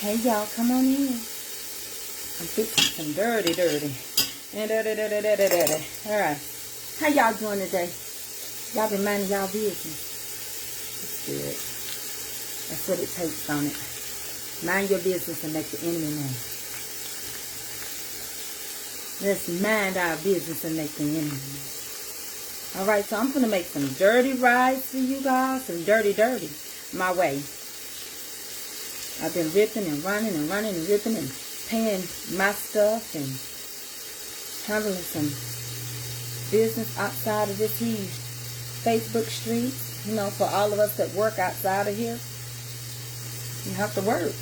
Hey y'all, come on in. I'm fixing some dirty. Alright. How y'all doing today? Y'all been minding y'all business. That's good. That's what it takes on it. Mind your business and make the enemy mad. Let's mind our business and make the enemy mad. Alright, so I'm going to make some dirty rice for you guys. Some dirty. My way. I've been ripping and running and ripping and paying my stuff and handling some business outside of this huge Facebook street. You know, for all of us that work outside of here, you have to work.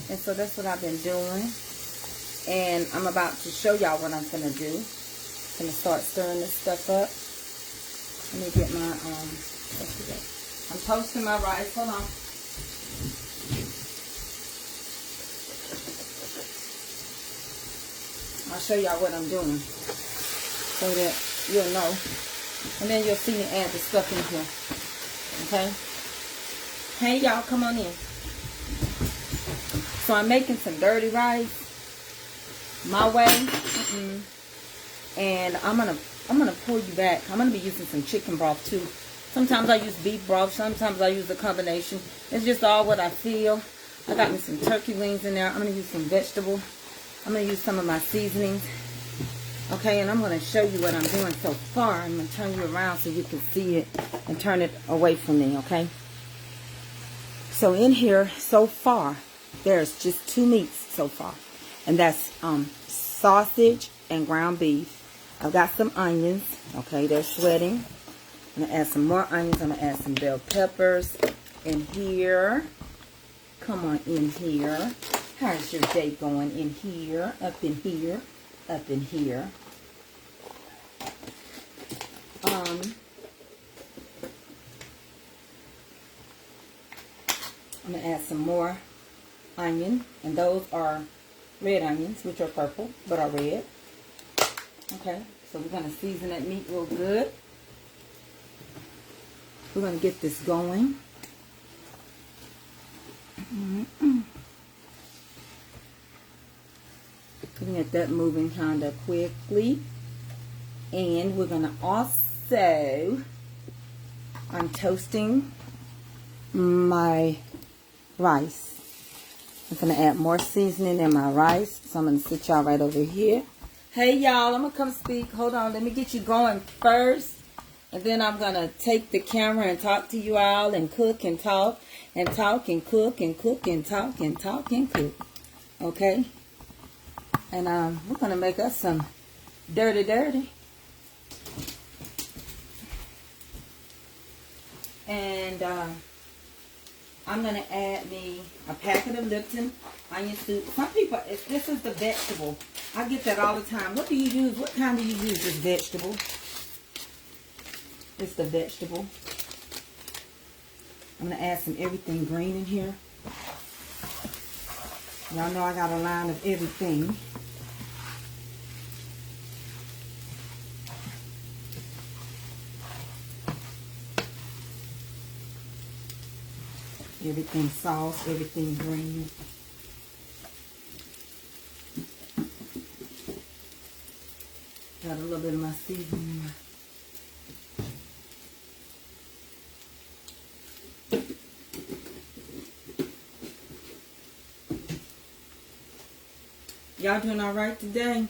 And so that's what I've been doing. And I'm about to show y'all what I'm going to do. I'm going to start stirring this stuff up. Let me get my, I'm toasting my rice. Hold on. I'll show y'all what I'm doing so that you'll know. And then you'll see me add the stuff in here. Okay? Hey, y'all, come on in. So I'm making some dirty rice my way. And I'm gonna pull you back. I'm gonna be using some chicken broth too. Sometimes I use beef broth. Sometimes I use a combination. It's just all what I feel. I got me some turkey wings in there. I'm gonna use some vegetable. I'm going to use some of my seasonings. Okay, and I'm going to show you what I'm doing so far. I'm going to turn you around so you can see it and turn it away from me, okay? So in here, so far, there's just 2 meats so far. And that's sausage and ground beef. I've got some onions. Okay, they're sweating. I'm going to add some more onions. I'm going to add some bell peppers in here. Come on in here. How's your day going in here, up in here, up in here? I'm going to add some more onion, and those are red onions, which are purple, but are red. Okay, so we're going to season that meat real good. We're going to get this going. Get that moving kind of quickly. And we're going to also, I'm toasting my rice. I'm going to add more seasoning in my rice. So I'm going to sit y'all right over here. Hey y'all, I'm going to come speak. Hold on, let me get you going first. And then I'm going to take the camera and talk to you all and cook and talk and talk and cook and cook and talk and talk and cook. Okay? And we're going to make us some dirty. And I'm going to add me a packet of Lipton onion soup. Some people, this is the vegetable. I get that all the time. What do you use? What kind do you use this vegetable? It's the vegetable. I'm going to add some everything green in here. Y'all know I got a line of everything. Everything sauce, everything green. Got a little bit of my seasoning. Y'all doing all right today?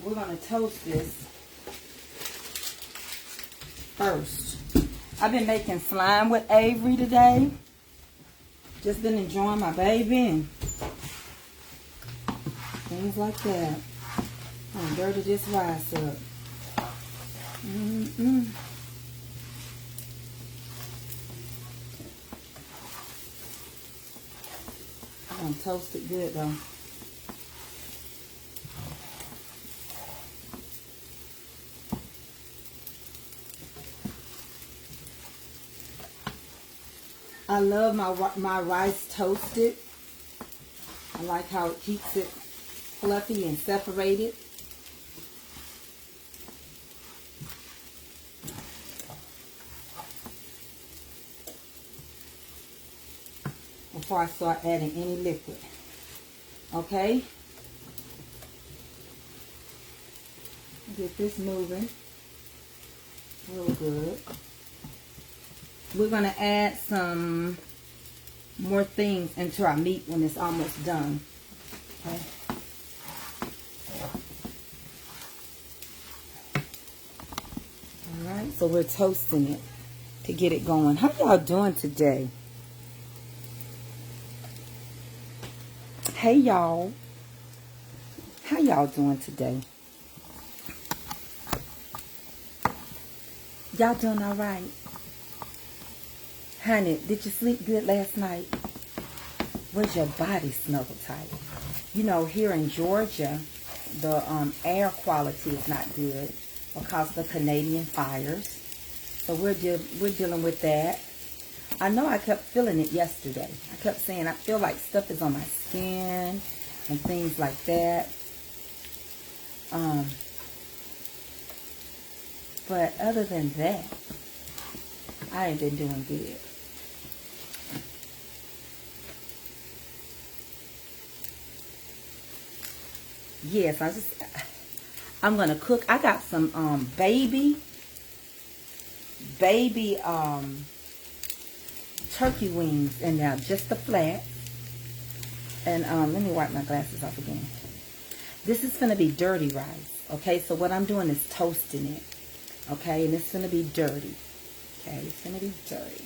We're going to toast this first. I've been making slime with Avery today. Just been enjoying my baby and things like that. I'm going to dirty this rice up. I'm going to toast it good though. I love my rice toasted. I like how it keeps it fluffy and separated. Before I start adding any liquid. Okay? Get this moving real good. We're going to add some more things into our meat when it's almost done. Okay? Alright, so we're toasting it to get it going. How y'all doing today? Hey y'all. How y'all doing today? Y'all doing alright? Honey, did you sleep good last night? Was your body snuggle tight? You know, here in Georgia, the air quality is not good because of the Canadian fires. So we're dealing with that. I know I kept feeling it yesterday. I kept saying I feel like stuff is on my skin and things like that. But other than that, I ain't been doing good. Yes, I'm gonna cook. I got some baby turkey wings in there, just the flat. And let me wipe my glasses off again. This is gonna be dirty rice. Okay, so what I'm doing is toasting it. Okay, and it's gonna be dirty. Okay, it's gonna be dirty.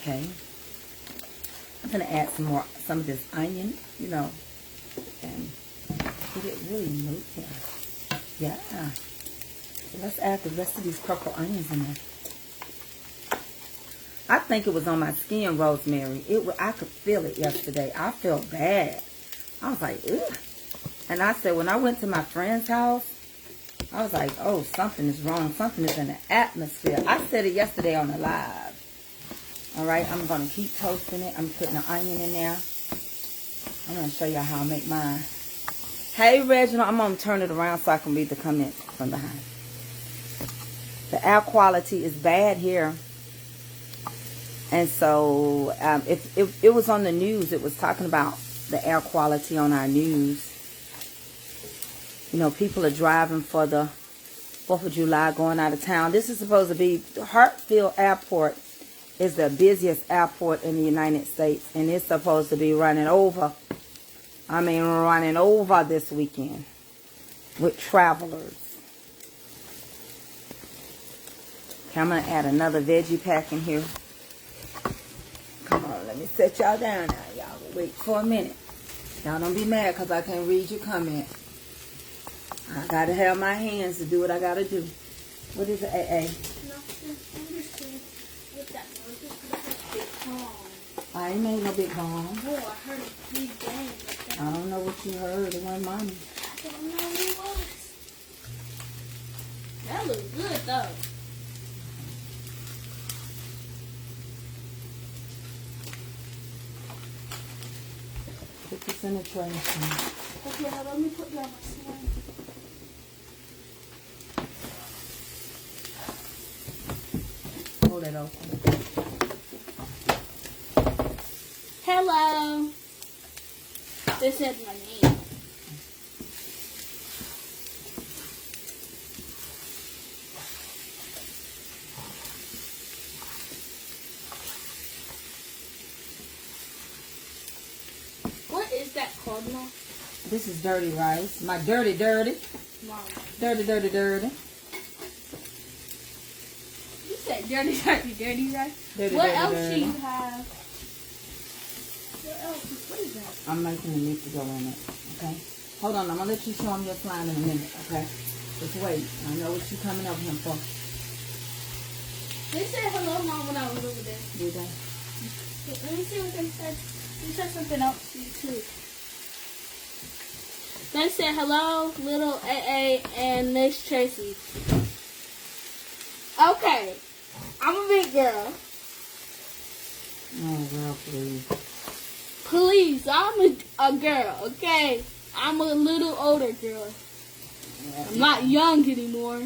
Okay, I'm gonna add some of this onion, you know, and get it really moving. Yeah. So let's add the rest of these purple onions in there. I think it was on my skin, Rosemary. I could feel it yesterday. I felt bad. I was like, ugh. And I said, when I went to my friend's house, I was like, oh, something is wrong. Something is in the atmosphere. I said it yesterday on the live. All right, I'm going to keep toasting it. I'm putting the onion in there. I'm going to show y'all how I make mine. Hey, Reginald, I'm going to turn it around so I can read the comments from behind. The air quality is bad here. And so it was on the news. It was talking about the air quality on our news. You know, people are driving for the 4th of July, going out of town. This is supposed to be, Hartsfield Airport is the busiest airport in the United States. And it's supposed to be running over. I mean, running over this weekend with travelers. Okay, I'm going to add another veggie pack in here. Come on, let me set y'all down now. Y'all wait for a minute. Y'all don't be mad because I can't read your comment. I got to have my hands to do what I got to do. What is it, AA? Nothing. I'm just saying what that was. Just big bomb. I ain't made no big bomb. Oh, I heard a big bang. I don't know what you heard. It wasn't mommy. I don't know what it was. That looks good, though. Put this in the tray. Okay, now let me put you on my slime. Hold it open. Hello. This is my name. What is that called now? This is dirty rice. My dirty. Mom. Dirty. You said dirty rice? Dirty, What dirty, else dirty. do you have? What else? What is that? I'm making the meat to go in it. Okay? Hold on. I'm going to let you show them your slime in a minute. Okay? Just wait. I know what you're coming over here for. They said hello, Mom, when I was over there. Did they? Let me see what they said. They said something else to you, too. They said hello, little AA, and Miss Tracy. Okay. I'm a big girl. Oh, well, please. Please, I'm a girl, okay? I'm a little older girl. I'm not young anymore.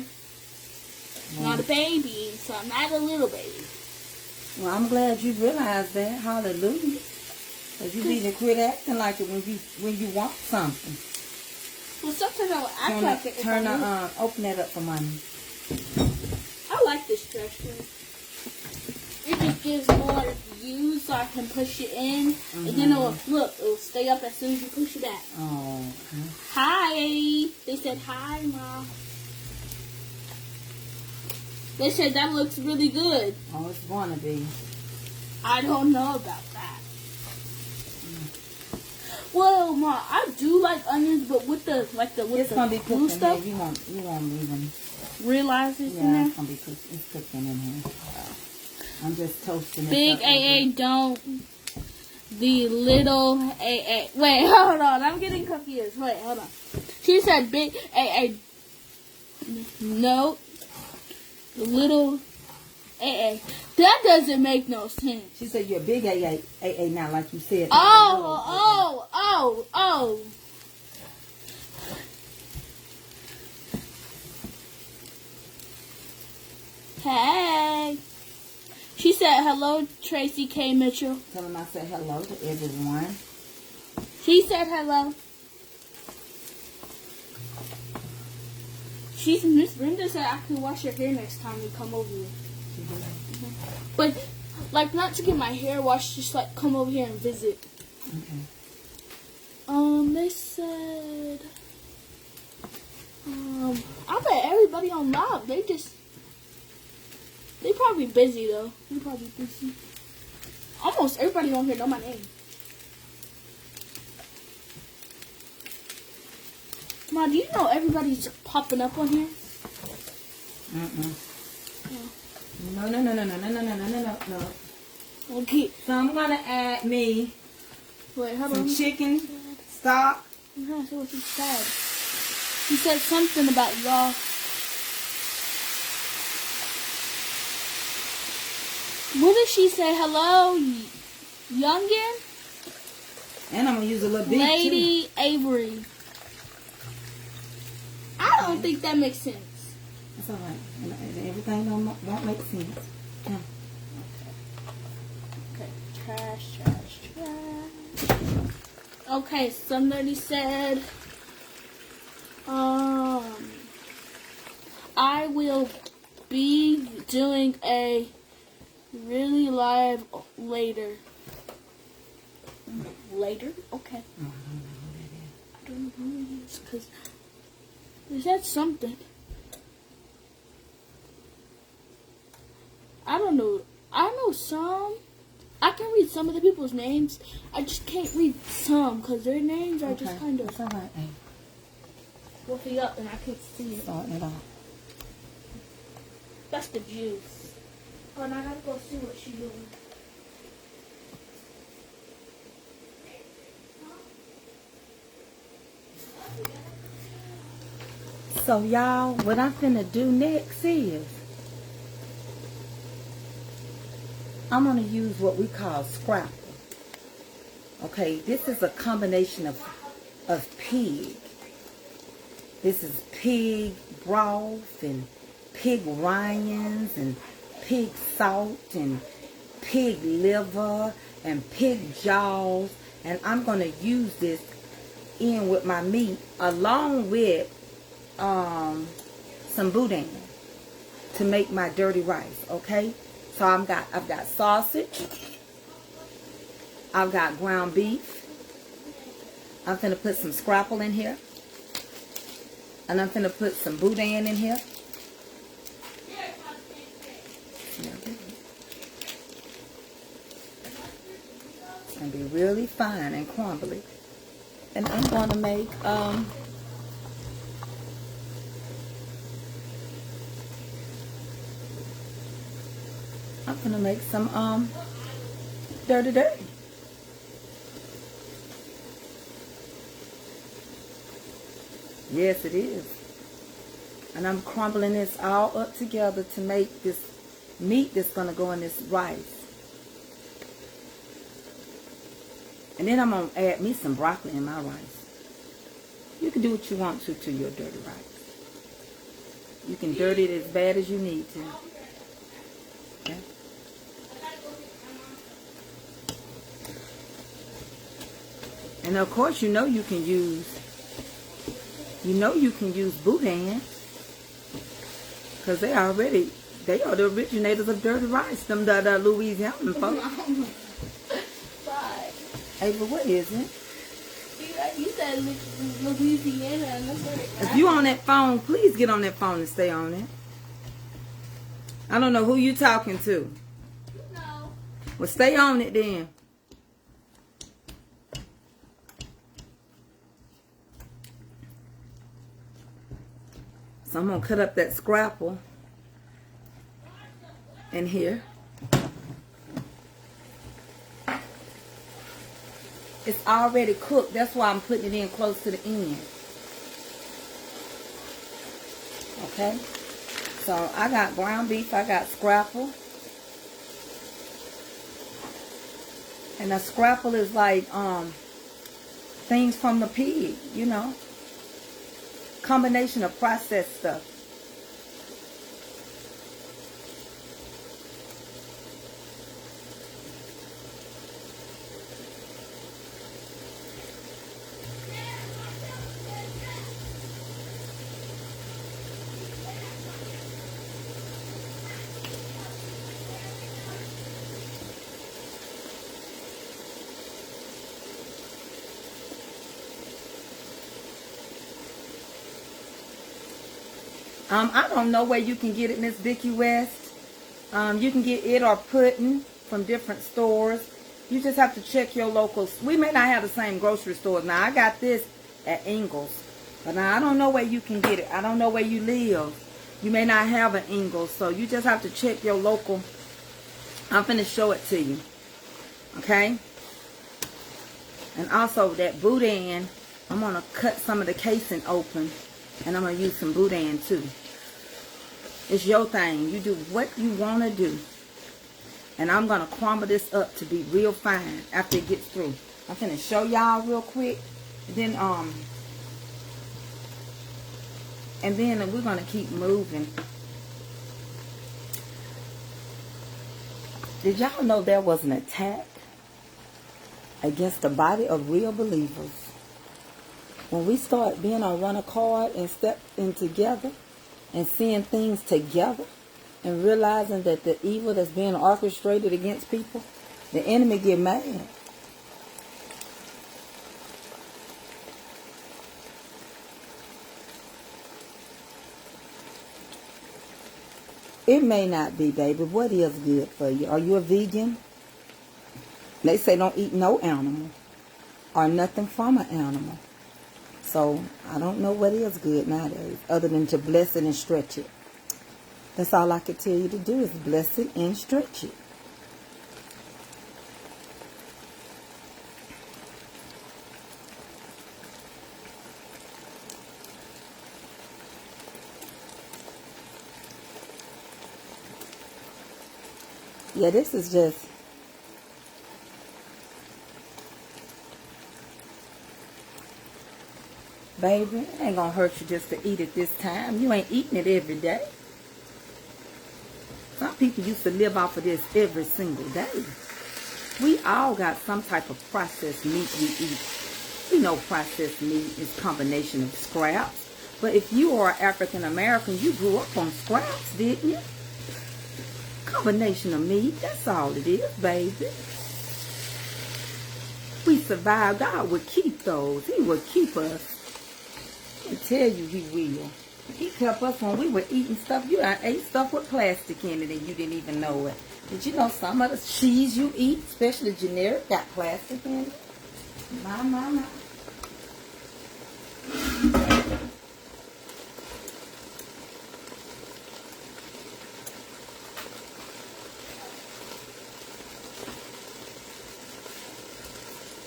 I'm not a baby, so I'm not a little baby. Well, I'm glad you realized that. Hallelujah. Because you need to quit acting like it when you want something. Well, sometimes I will act like it. Open that up for mommy. I like this trash can. It just gives more views so I can push it in. And then it'll stay up as soon as you push it back. Oh. Okay. Hi. They said hi, Mom. They said that looks really good. Oh, it's wanna be. I don't know about that. Well, Mom, I do like onions, but with the It's gonna be blue cooking stuff. here. You won't even Realize it's in Yeah, there. it's gonna be it's cooking in here. I'm just toasting it. Big AA don't. The little AA. Wait, hold on. I'm getting confused. Wait, hold on. She said big AA. No. The little AA. That doesn't make no sense. She said you're a big AA now, like you said. Oh. Hey. She said, hello, Tracy K. Mitchell. Tell them I said hello to everyone. She said hello. Miss Brenda said I could wash your hair next time you come over here. But, like, not to get my hair washed, just, like, come over here and visit. Okay. They said, I bet everybody on live, they probably busy, though. They probably busy. Almost everybody on here know my name. Ma, do you know everybody's popping up on here? No. Okay. So I'm gonna add me Wait, hold some on. chicken stock. I'm trying to see what he said. He said something about y'all. What did she say? Hello, youngin? And I'm gonna use a little beef Lady too. Avery. I don't think that makes sense. That's alright. Everything won't make sense. Yeah. Okay, trash. Okay, somebody said, I will be doing a really live later. Later? Okay. I don't know who it is, because they said something. I don't know. I know some. I can read some of the people's names. I just can't read some because their names are just kind of That's alright. fluffy up and I can't see it. Starting it off. That's the juice. Oh, and I gotta go see what she's doing. So y'all, what I'm finna do next is I'm gonna use what we call scrapple. Okay, this is a combination of pig. This is pig broth and pig rinds and pig salt and pig liver and pig jaws, and I'm gonna use this in with my meat along with some boudin to make my dirty rice. Okay, so I've got sausage, I've got ground beef, I'm gonna put some scrapple in here, and I'm gonna put some boudin in here. It's gonna be really fine and crumbly, and I'm gonna make some dirty. Yes, it is. And I'm crumbling this all up together to make this meat that's going to go in this rice. And then I'm going to add me some broccoli in my rice. You can do what you want to your dirty rice. You can dirty it as bad as you need to. Okay? And of course, you know you can use boudin, because they are the originators of dirty rice. Them the Louisiana folks. Ava, what is it? You said Louisiana. If you on that phone, please get on that phone and stay on it. I don't know who you talking to. No. Well, stay on it then. So I'm going to cut up that scrapple in here. It's already cooked. That's why I'm putting it in close to the end. Okay? So I got ground beef. I got scrapple. And the scrapple is like things from the pig, you know. Combination of processed stuff. I don't know where you can get it, Miss Vicki West. You can get it or pudding from different stores. You just have to check your locals. We may not have the same grocery stores. Now, I got this at Ingles. But now, I don't know where you can get it. I don't know where you live. You may not have an Ingles. So, you just have to check your local. I'm finna show it to you. Okay? And also, that boudin, I'm going to cut some of the casing open. And I'm going to use some boudin too. It's your thing. You do what you want to do. And I'm going to crumble this up to be real fine after it gets through. I'm going to show y'all real quick. Then we're going to keep moving. Did y'all know there was an attack against the body of real believers? When we start being on one accord and step in together and seeing things together and realizing that the evil that's being orchestrated against people, the enemy get mad. It may not be, baby. What is good for you? Are you a vegan? They say don't eat no animal or nothing from an animal. So, I don't know what is good nowadays, other than to bless it and stretch it. That's all I could tell you to do is bless it and stretch it. Yeah, this is just... Baby, it ain't gonna hurt you just to eat it this time. You ain't eating it every day. Some people used to live off of this every single day. We all got some type of processed meat we eat. We know processed meat is a combination of scraps. But if you are African American, you grew up on scraps, didn't you? Combination of meat, that's all it is, baby. We survived. God would keep those. He would keep us. I tell you he will. He kept us when we were eating stuff. You ate stuff with plastic in it and you didn't even know it. Did you know some of the cheese you eat, especially generic, got plastic in it? My.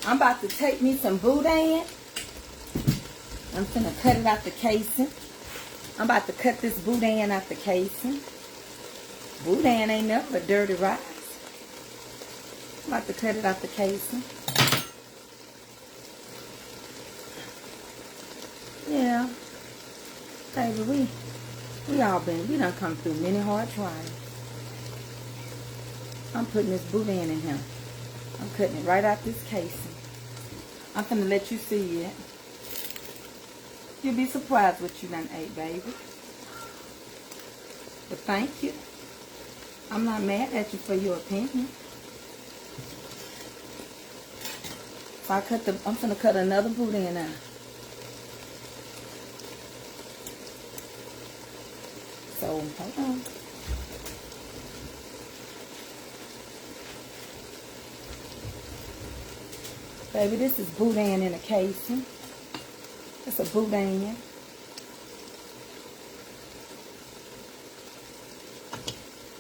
I'm about to take me some boudin. I'm finna cut it out the casing. I'm about to cut this boudin out the casing. Boudin ain't nothing but dirty rice. I'm about to cut it out the casing. baby, we done come through many hard trials. I'm putting this boudin in here. I'm cutting it right out this casing. I'm gonna let you see it. You'll be surprised what you done ate, baby. But thank you. I'm not mad at you for your opinion. So I'm gonna cut another boudin out. So, hold on. Baby, this is boudin in a casing. It's a boudin.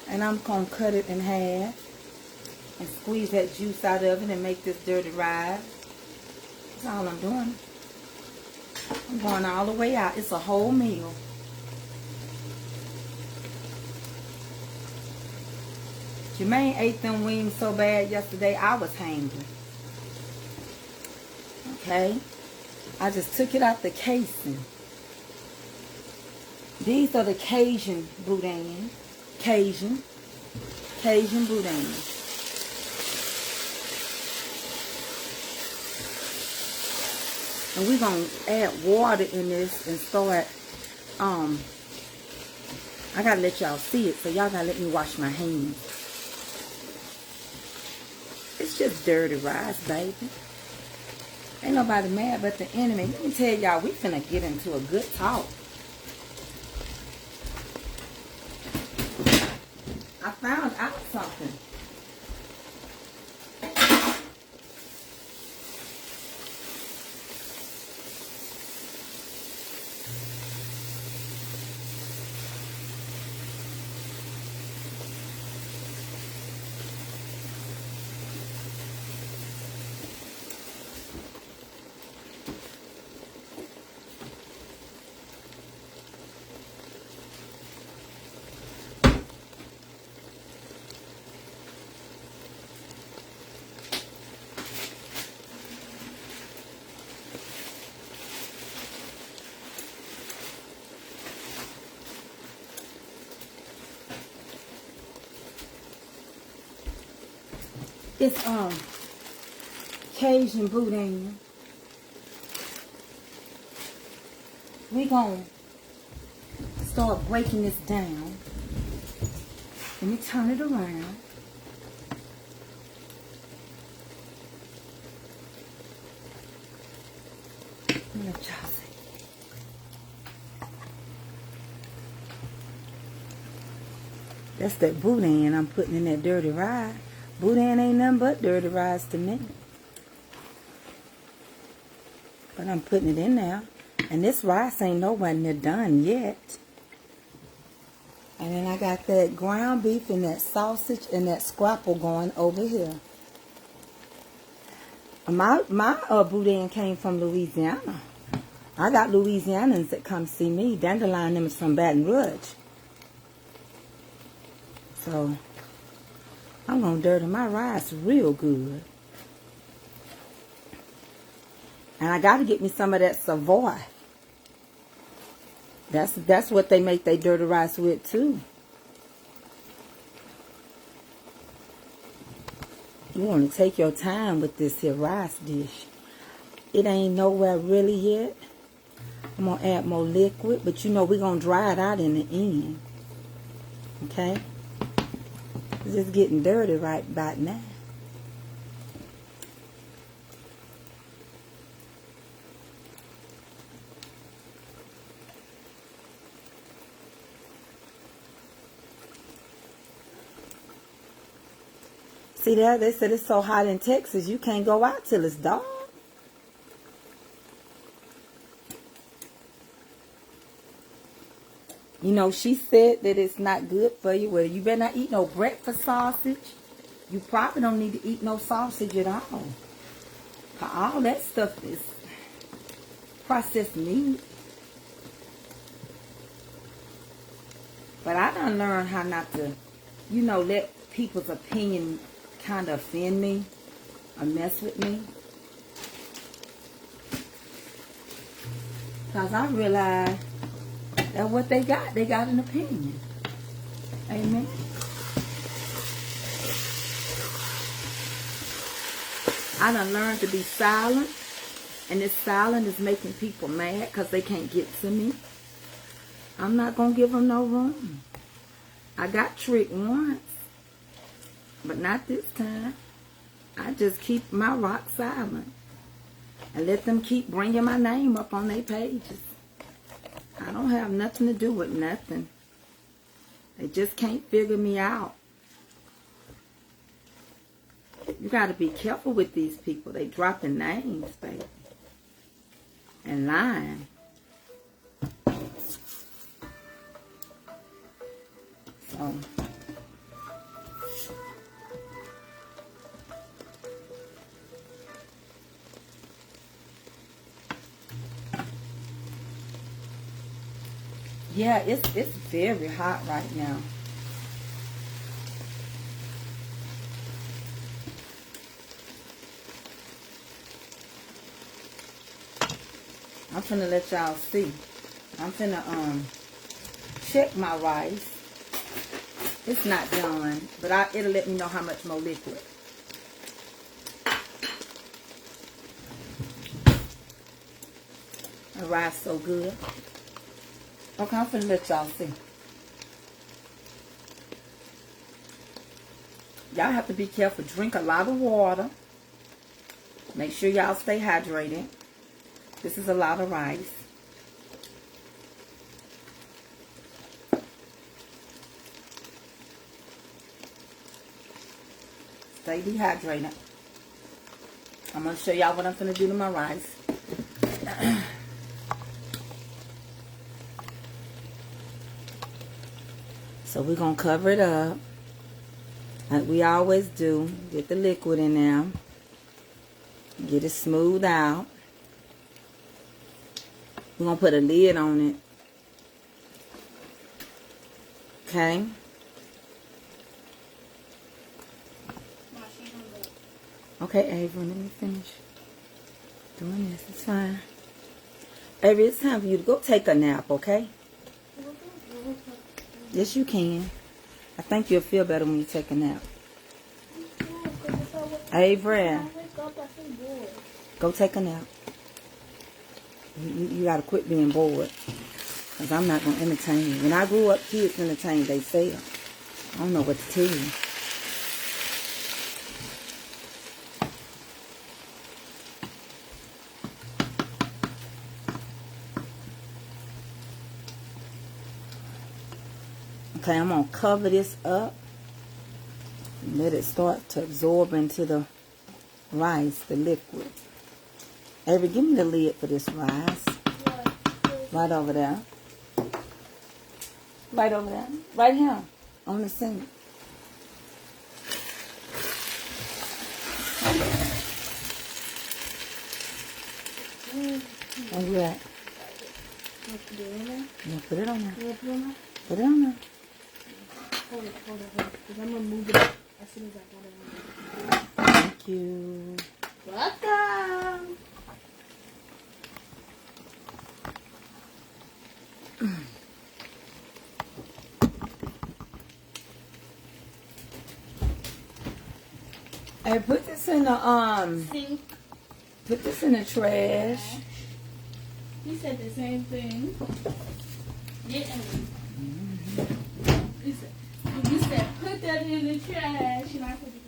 And I'm going to cut it in half and squeeze that juice out of it and make this dirty rice. That's all I'm doing. I'm going all the way out. It's a whole meal. Jermaine ate them wings so bad yesterday, I was hungry. Okay? I just took it out the casing. These are the Cajun boudin. Cajun boudin. And we're going to add water in this and start, I got to let y'all see it, so y'all got to let me wash my hands. It's just dirty rice, baby. Ain't nobody mad but the enemy. Let me tell y'all, we finna get into a good talk. I found out something. It's Cajun boudin. We gonna start breaking this down. Let me turn it around. Let y'all see. That's that boudin I'm putting in that dirty rice. Boudin ain't nothing but dirty rice to me. But I'm putting it in there. And this rice ain't nowhere near done yet. And then I got that ground beef and that sausage and that scrapple going over here. My boudin came from Louisiana. I got Louisianans that come see me. Dandelion them is from Baton Rouge. So I'm going to dirty my rice real good. And I got to get me some of that Savory. That's what they make their dirty rice with too. You want to take your time with this here rice dish. It ain't nowhere really yet. I'm going to add more liquid, but you know we're going to dry it out in the end. Okay? It's just getting dirty right about now. See there, they said it's so hot in Texas, you can't go out till it's dark. You know, she said that it's not good for you. Well, you better not eat no breakfast sausage. You probably don't need to eat no sausage at all. All that stuff is processed meat. But I done learned how not to, you know, let people's opinion kind of offend me or mess with me. Because I realize That's what they got. They got an opinion. Amen. I done learned to be silent. And this silence is making people mad because they can't get to me. I'm not going to give them no room. I got tricked once. But not this time. I just keep my rock silent. And let them keep bringing my name up on their pages. I don't have nothing to do with nothing. They just can't figure me out. You got to be careful with these people. They dropping names, baby. And lying. So. Yeah, it's very hot right now. I'm finna let y'all see. I'm finna check my rice. It's not done, but it'll let me know how much more liquid. The rice so good. Okay, I'm finna let y'all see. Y'all have to be careful. Drink a lot of water. Make sure y'all stay hydrated. This is a lot of rice. Stay dehydrated. I'm going to show y'all what I'm going to do to my rice. So we're going to cover it up. Like we always do. Get the liquid in there. Get it smoothed out. We're going to put a lid on it. Okay. Okay, Avery, let me finish doing this. It's fine. Avery, it's time for you to go take a nap, okay? Yes, you can. I think you'll feel better when you take a nap. Avery, go take a nap. You gotta quit being bored. Because I'm not going to entertain you. When I grew up, kids entertained themselves. I don't know what to tell you. Okay, I'm going to cover this up. And let it start to absorb into the rice, the liquid. Avery, give me the lid for this rice. Right over there. Right over there. Right here. On the sink. Where you at? Put it on there. Yeah, put it on there. Put it on there. Hold it. Because I'm going to move it up as soon as I got it on there. Thank you. Welcome. Hey, put this in the sink. Put this in the trash. He said the same thing. Didn't we? You said put that in the trash, and I put it in.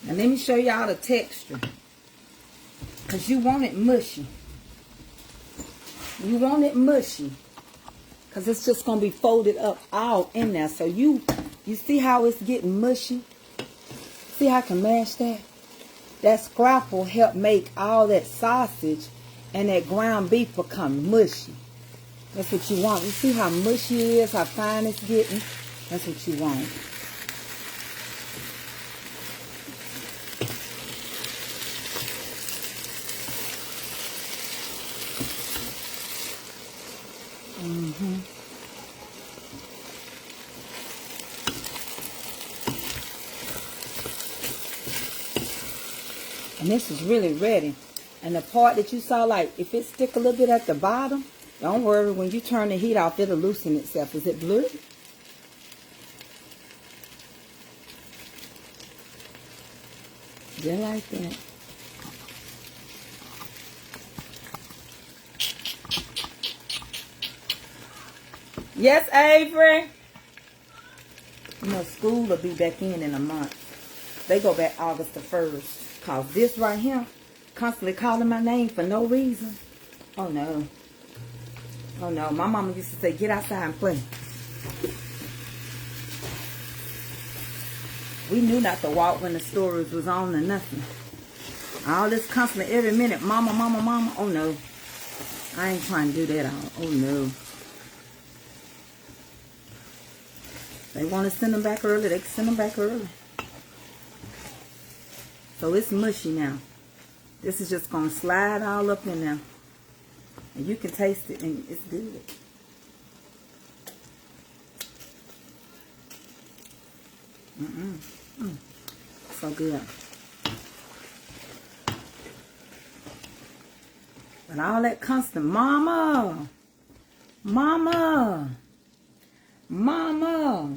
And let me show y'all the texture. Because you want it mushy. You want it mushy. Because it's just going to be folded up all in there. So you see how it's getting mushy? See how I can mash that? That scrap will help make all that sausage and that ground beef become mushy. That's what you want. You see how mushy it is, how fine it's getting? That's what you want. And this is really ready. And the part that you saw, like, if it stick a little bit at the bottom, don't worry. When you turn the heat off, it'll loosen itself. Is it blue? Just like that. Yes, Avery? You know, school will be back in a month. They go back August the 1st. Because this right here, constantly calling my name for no reason. Oh, no. Oh, no. My mama used to say, get outside and play. We knew not to walk when the stories was on or nothing. All this constantly, every minute, mama, mama, mama. Oh, no. I ain't trying to do that all. Oh, no. They want to send them back early. They can send them back early. So it's mushy now. This is just going to slide all up in there. And you can taste it, and it's good. So good. But all that constant, mama, mama, mama.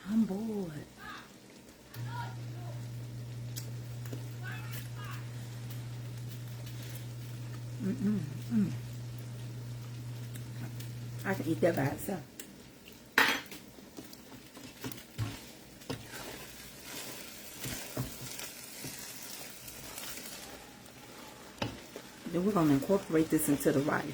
I'm bored. I can eat that by itself. Then we're going to incorporate this into the rice.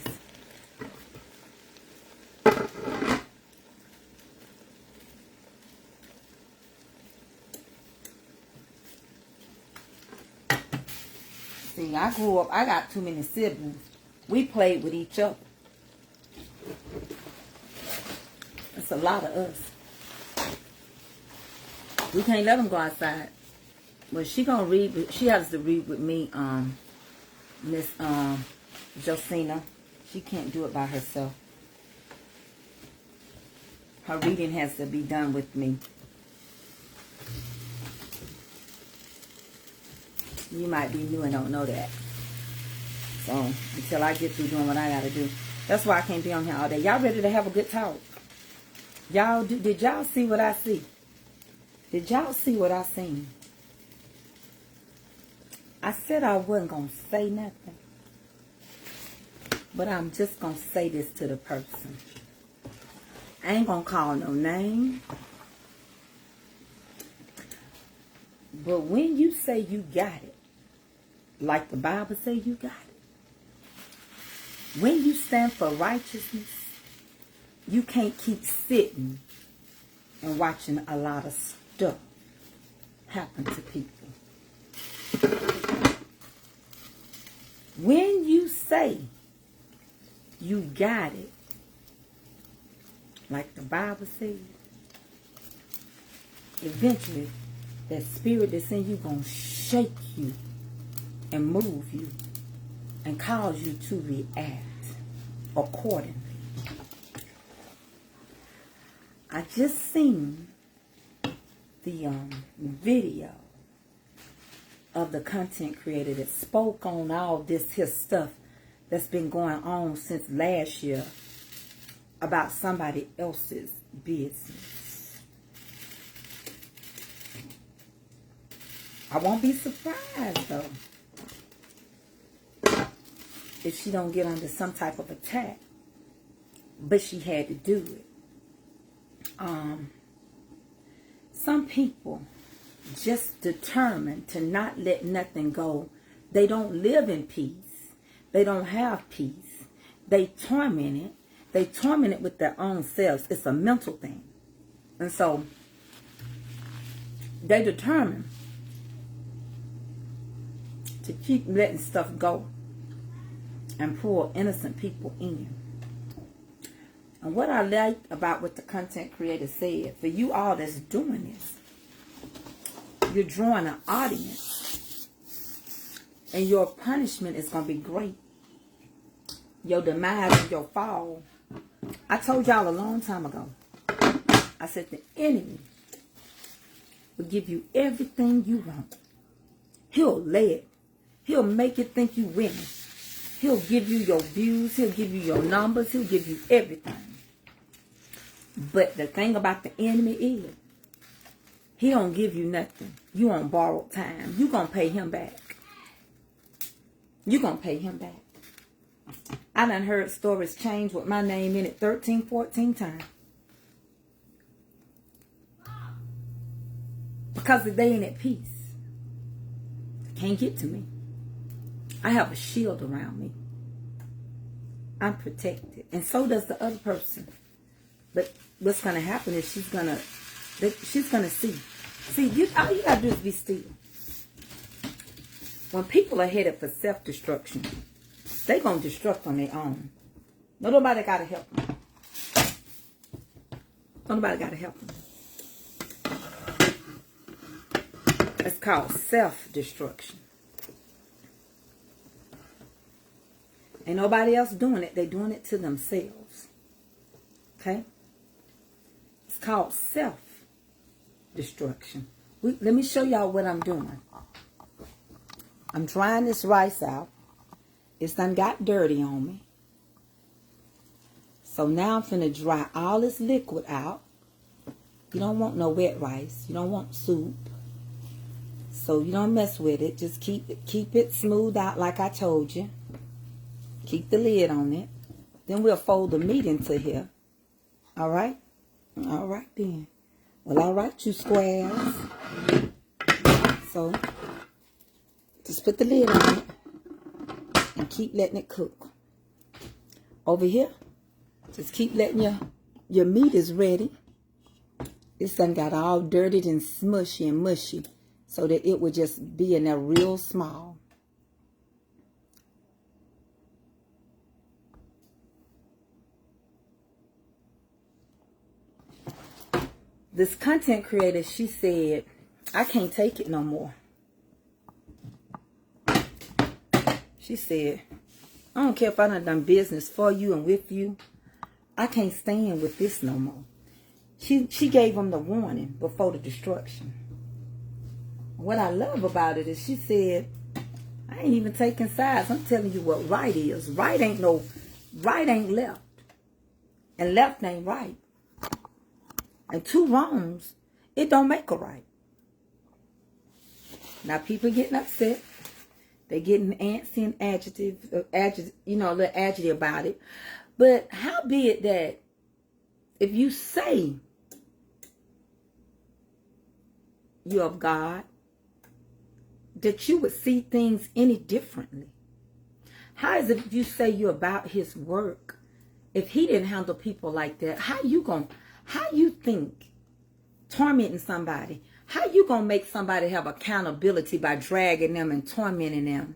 See, I grew up, I got too many siblings. We played with each other. It's a lot of us. We can't let them go outside. Well, she gonna read. She has to read with me, Miss Josina. She can't do it by herself. Her reading has to be done with me. You might be new and don't know that. So, until I get through doing what I gotta do. That's why I can't be on here all day. Y'all ready to have a good talk? Y'all, did y'all see what I see? Did y'all see what I seen? I said I wasn't gonna say nothing. But I'm just gonna say this to the person. I ain't gonna call no name. But when you say you got it, like the Bible say you got it, when you stand for righteousness, you can't keep sitting and watching a lot of stuff happen to people. When you say you got it, like the Bible says, eventually that spirit that's in you gonna shake you and move you and cause you to react accordingly. I just seen the video of the content creator that spoke on all this here stuff that's been going on since last year about somebody else's business. I won't be surprised though if she don't get under some type of attack, but she had to do it. Some people just determined to not let nothing go. They don't live in peace. They don't have peace. They torment it. They torment it with their own selves. It's a mental thing. And so they determine to keep letting stuff go and pull innocent people in. And what I like about what the content creator said, for you all that's doing this, you're drawing an audience, and your punishment is going to be great. Your demise and your fall. I told y'all a long time ago, I said the enemy will give you everything you want. He'll lay it. He'll make you think you win. He'll give you your views. He'll give you your numbers. He'll give you everything. But the thing about the enemy is, he don't give you nothing. You on borrowed time. You going to pay him back. You going to pay him back. I done heard stories change with my name in it 13, 14 times. Because they ain't at peace. Can't get to me. I have a shield around me. I'm protected. And so does the other person. But what's going to happen is she's going to see. See, all you got to do is be still. When people are headed for self-destruction, they going to destruct on their own. Nobody got to help them. Nobody got to help them. It's called self-destruction. Ain't nobody else doing it. They're doing it to themselves. Okay? It's called self-destruction. Let me show y'all what I'm doing. I'm drying this rice out. It's done got dirty on me. So now I'm finna dry all this liquid out. You don't want no wet rice. You don't want soup. So you don't mess with it. Just keep it smooth out like I told you. Keep the lid on it. Then we'll fold the meat into here. All right? All right then. Well, all right, you squares. So just put the lid on it and keep letting it cook. Over here, just keep letting your meat is ready. This done got all dirtied and smushy and mushy so that it would just be in there real small. This content creator, she said, I can't take it no more. She said, I don't care if I done business for you and with you. I can't stand with this no more. She gave them the warning before the destruction. What I love about it is she said, I ain't even taking sides. I'm telling you what right is. Right ain't left. And left ain't right. And two wrongs, it don't make a right. Now people getting upset. They getting antsy and a little agitated about it. But how be it that if you say you're of God, that you would see things any differently? How is it if you say you're about his work? If he didn't handle people like that, how you think tormenting somebody? How you gonna make somebody have accountability by dragging them and tormenting them?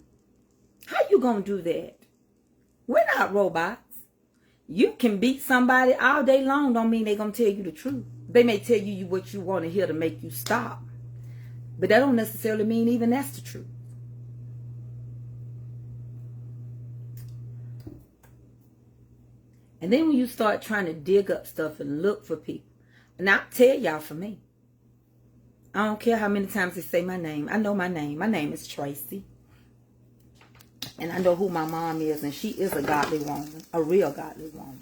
How you gonna do that? We're not robots. You can beat somebody all day long, don't mean they're gonna tell you the truth. They may tell you what you want to hear to make you stop. But that don't necessarily mean even that's the truth. And then when you start trying to dig up stuff and look for people, and I'll tell y'all for me, I don't care how many times they say my name. I know my name. My name is Tracy. And I know who my mom is, and she is a godly woman, a real godly woman.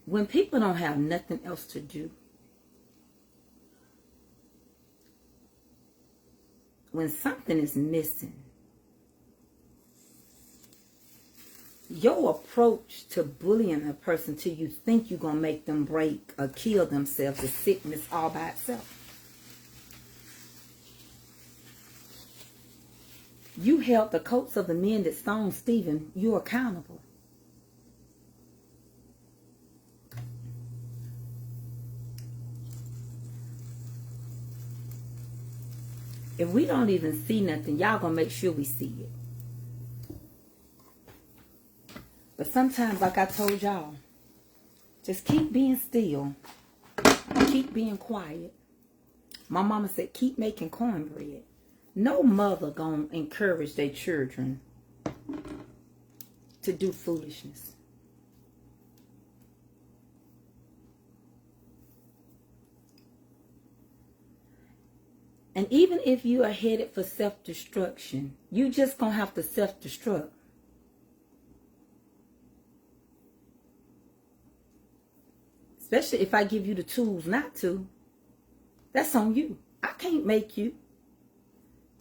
When people don't have nothing else to do, when something is missing, your approach to bullying a person till you think you're going to make them break or kill themselves is sickness all by itself. You held the coats of the men that stoned Stephen. You're accountable. If we don't even see nothing, y'all gonna make sure we see it. But sometimes, like I told y'all, just keep being still. Keep being quiet. My mama said, keep making cornbread. No mother gonna encourage their children to do foolishness. And even if you are headed for self-destruction, you just gonna have to self-destruct. Especially if I give you the tools not to. That's on you. I can't make you.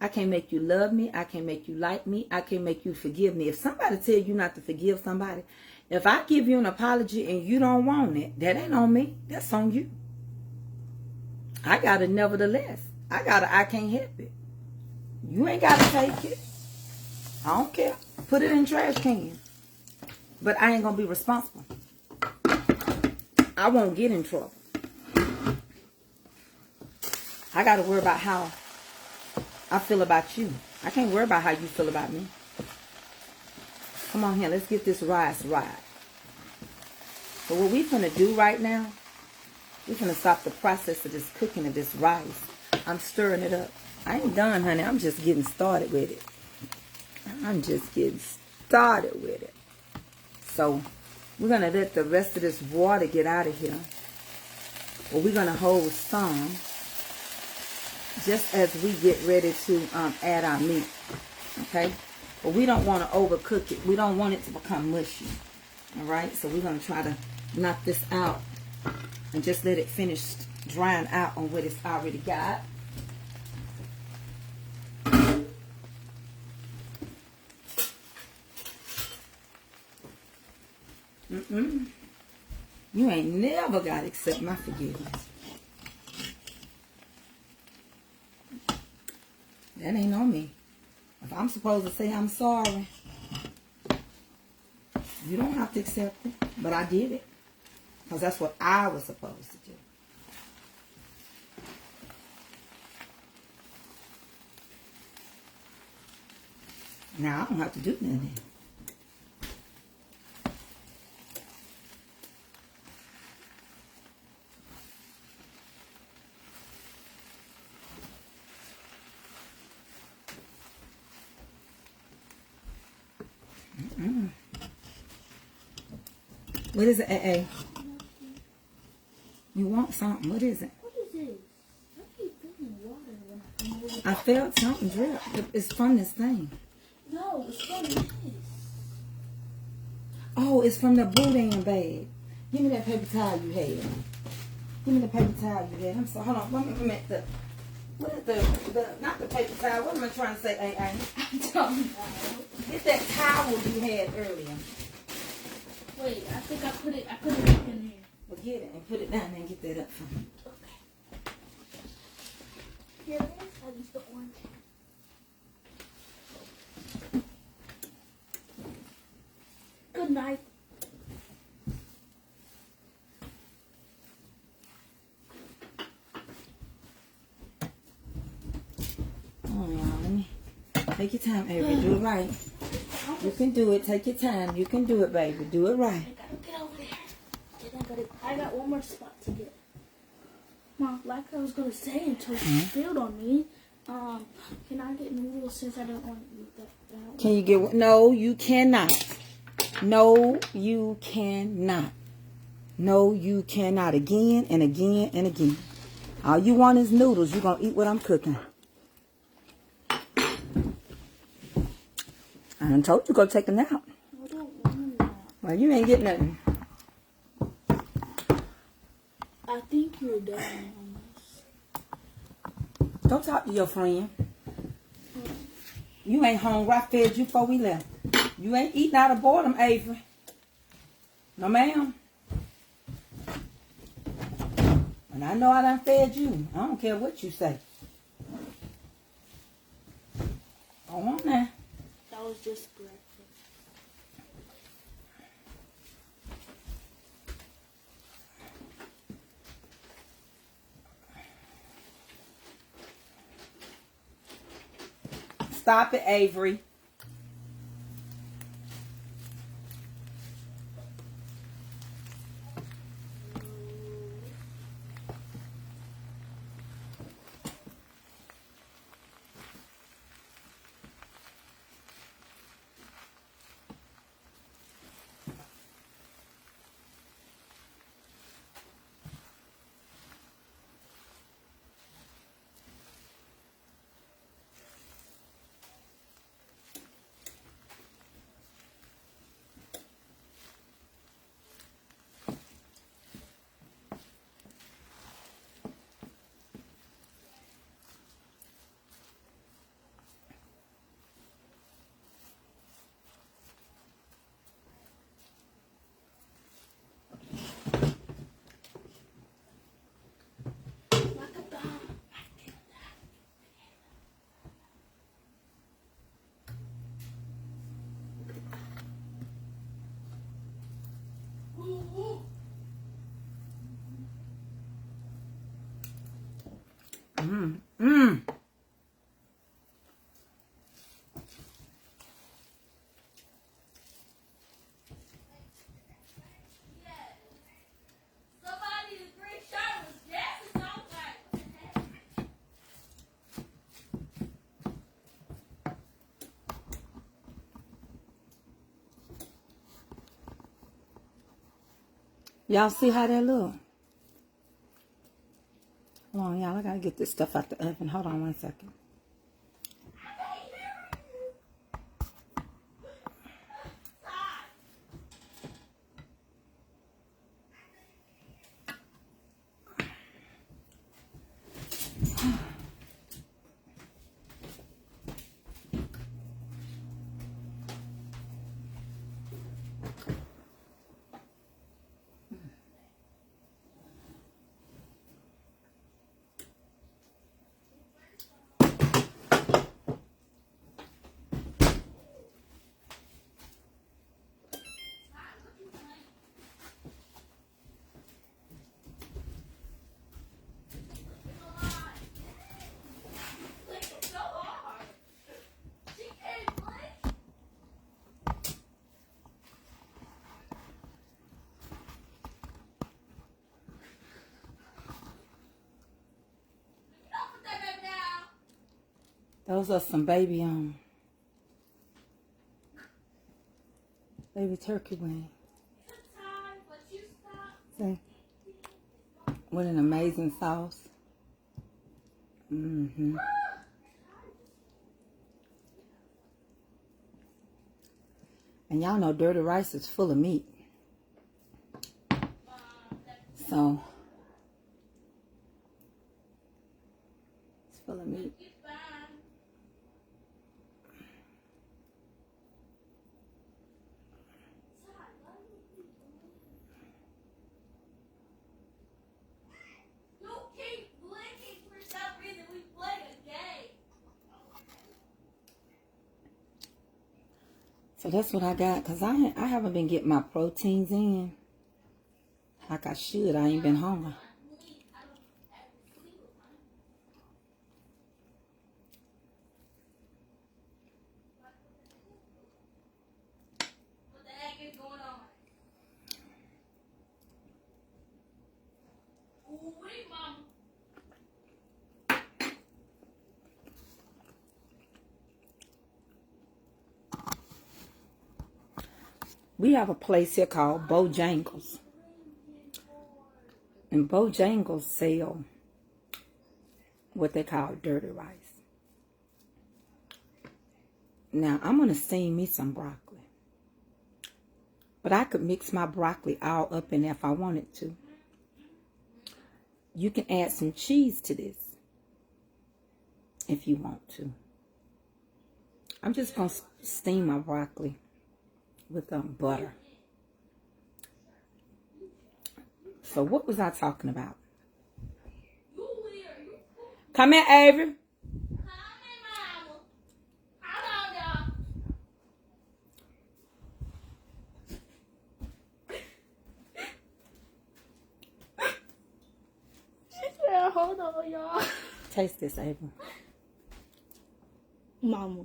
I can't make you love me. I can't make you like me. I can't make you forgive me. If somebody tell you not to forgive somebody, if I give you an apology and you don't want it, that ain't on me. That's on you. I got it nevertheless. I can't help it. You ain't got to take it. I don't care. Put it in the trash can. But I ain't going to be responsible. I won't get in trouble. I got to worry about how I feel about you. I can't worry about how you feel about me. Come on here. Let's get this rice right. So what we finna do right now, we finna stop the process of this cooking of this rice. I'm stirring it up. I ain't done, honey. I'm just getting started with it. I'm just getting started with it. So we're going to let the rest of this water get out of here. Or we're going to hold some just as we get ready to add our meat. Okay? But we don't want to overcook it. We don't want it to become mushy. All right? So we're going to try to knock this out and just let it finish drying out on what it's already got. You ain't never got to accept my forgiveness. That ain't on me. If I'm supposed to say I'm sorry, you don't have to accept it. But I did it. Because that's what I was supposed to do. Now I don't have to do nothing. What is it, AA? You want something? What is it? What is this? I keep feeling water when I come over. I felt something drip. It's from this thing. No, it's from this. Oh, it's from the boudin bag. Give me that paper towel you had. Give me the paper towel you had. I'm sorry. Hold on. What is the not the paper towel. What am I trying to say, AA? I don't know. Get that towel you had earlier. Wait, I think I put it up in here. Well, get it and put it down there and get that up for me. Okay. Here it is. I used the orange. Good night. Oh, y'all, let me take your time, Avery. Do it right. You can do it. Take your time. You can do it, baby. Do it right. I gotta get over there. I got one more spot to get. Mom, like I was gonna say until you spilled on me. Can I get noodles since I don't want to eat that? Can you get? No, you cannot. No, you cannot. No, you cannot. Again and again and again. All you want is noodles. You're gonna eat what I'm cooking. I done told you go take a nap. I don't want that. Well, you ain't getting nothing. I think you're done on this. Don't talk to your friend. You ain't hungry. I fed you before we left. You ain't eating out of boredom, Avery. No, ma'am. And I know I done fed you. I don't care what you say. Go on now. That was just breakfast. Stop it, Avery. Y'all see how that look? Hold on, y'all. I gotta get this stuff out the oven. Hold on 1 second. Those are some baby turkey wings. See? What an amazing sauce. And y'all know dirty rice is full of meat. So it's full of meat. So that's what I got, because I haven't been getting my proteins in like I should. I ain't been hungry. What the heck is going on? Ooh, wait, Mom. We have a place here called Bojangles. And Bojangles sell what they call dirty rice. Now, I'm going to steam me some broccoli. But I could mix my broccoli all up in there if I wanted to. You can add some cheese to this if you want to. I'm just going to steam my broccoli with butter. So what was I talking about? Come here, Avery. Hold on, y'all. Taste this, Avery. Mama.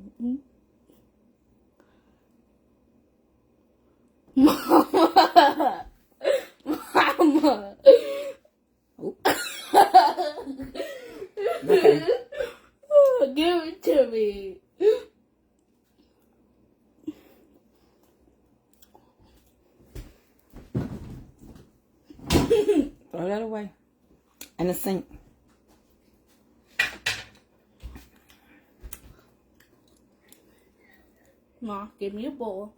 Mama. Mama. Okay. Give it to me. Throw that away. In the sink. Ma, give me a bowl.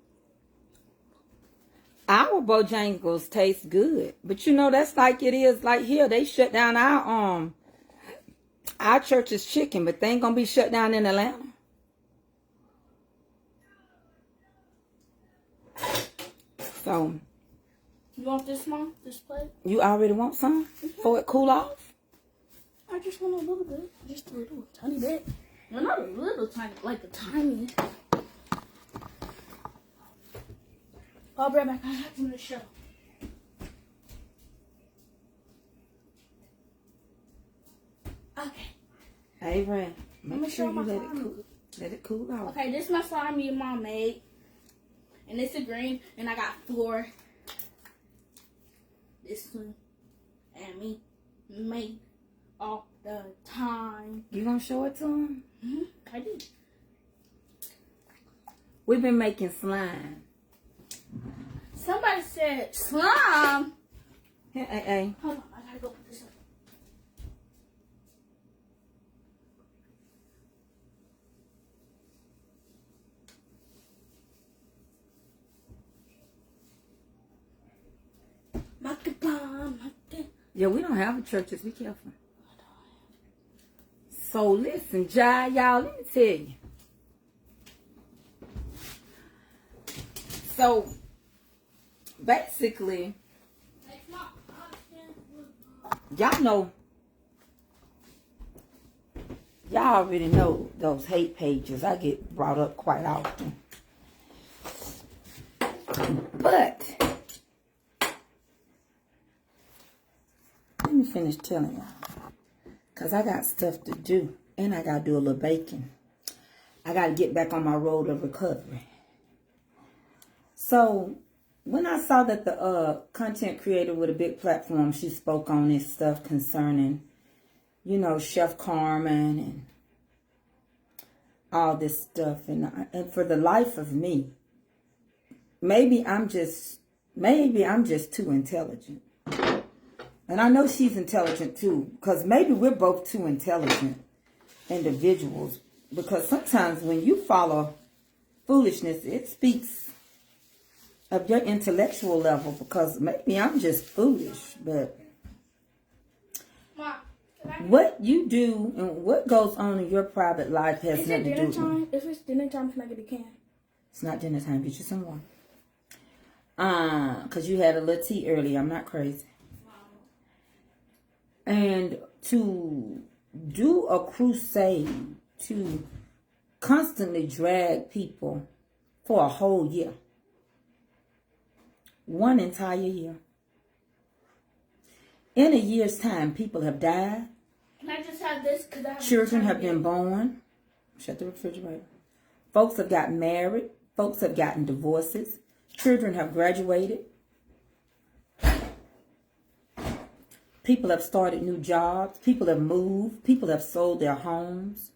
Our Bojangles taste good. But you know, that's like it is like here. They shut down our church's chicken, but they ain't gonna be shut down in Atlanta. So You want this, Mom? This plate? you already want some for it cool off? I just want a little bit. Just a little tiny bit. Well, not a little tiny, like a tiny. I'll be right back. I have something to show. Okay. Hey, Ren, Let me make sure show you my let it cool off. Okay, this is my slime me and Mom made. And it's a green. And I got 4. This one. And me make all the time. You gonna show it to them? I did. We've been making slime. Somebody said slime. Hey. Hold on, I gotta go put this up. Yeah, we don't have a churches. Be careful. So listen, y'all, let me tell you. So basically, y'all already know those hate pages. I get brought up quite often. But let me finish telling y'all, because I got stuff to do, and I got to do a little baking. I got to get back on my road of recovery. So when I saw that the content creator with a big platform, she spoke on this stuff concerning, you know, Chef Carmen and all this stuff. And for the life of me, maybe I'm just too intelligent. And I know she's intelligent too, because maybe we're both too intelligent individuals. Because sometimes when you follow foolishness, it speaks of your intellectual level, because maybe I'm just foolish. But Mom, what you do and what goes on in your private life has nothing to do with me. If it's dinner time, can I get a can? It's not dinner time. Get you some water. Because you had a little tea earlier. I'm not crazy. And to do a crusade, to constantly drag people for a whole year, one entire year. In a year's time, people have died. Can I just have this? Children have been born. Shut the refrigerator. Folks have gotten married. Folks have gotten divorces. Children have graduated. People have started new jobs. People have moved. People have sold their homes.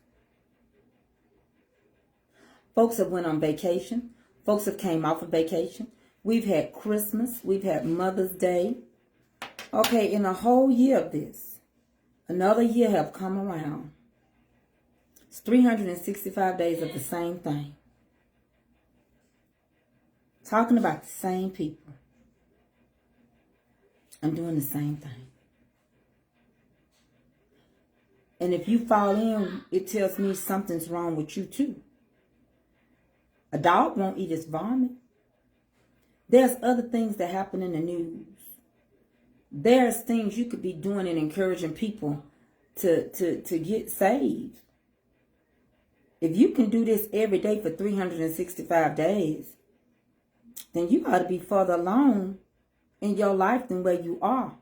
Folks have went on vacation. Folks have came off of vacation. We've had Christmas. We've had Mother's Day. Okay, in a whole year of this, another year have come around. It's 365 days of the same thing. Talking about the same people. I'm doing the same thing. And if you fall in, it tells me something's wrong with you too. A dog won't eat its vomit. There's other things that happen in the news. There's things you could be doing and encouraging people to get saved. If you can do this every day for 365 days, then you ought to be further along in your life than where you are.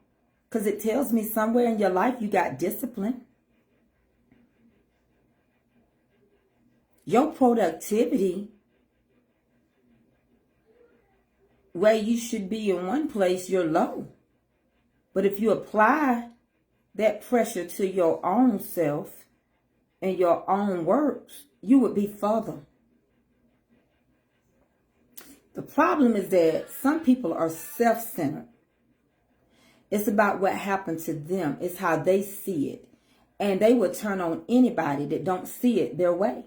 Because it tells me somewhere in your life you got discipline. Your productivity, where you should be in one place, you're low. But if you apply that pressure to your own self and your own works, you would be further. The problem is that some people are self-centered. It's about what happened to them. It's how they see it. And they will turn on anybody that don't see it their way.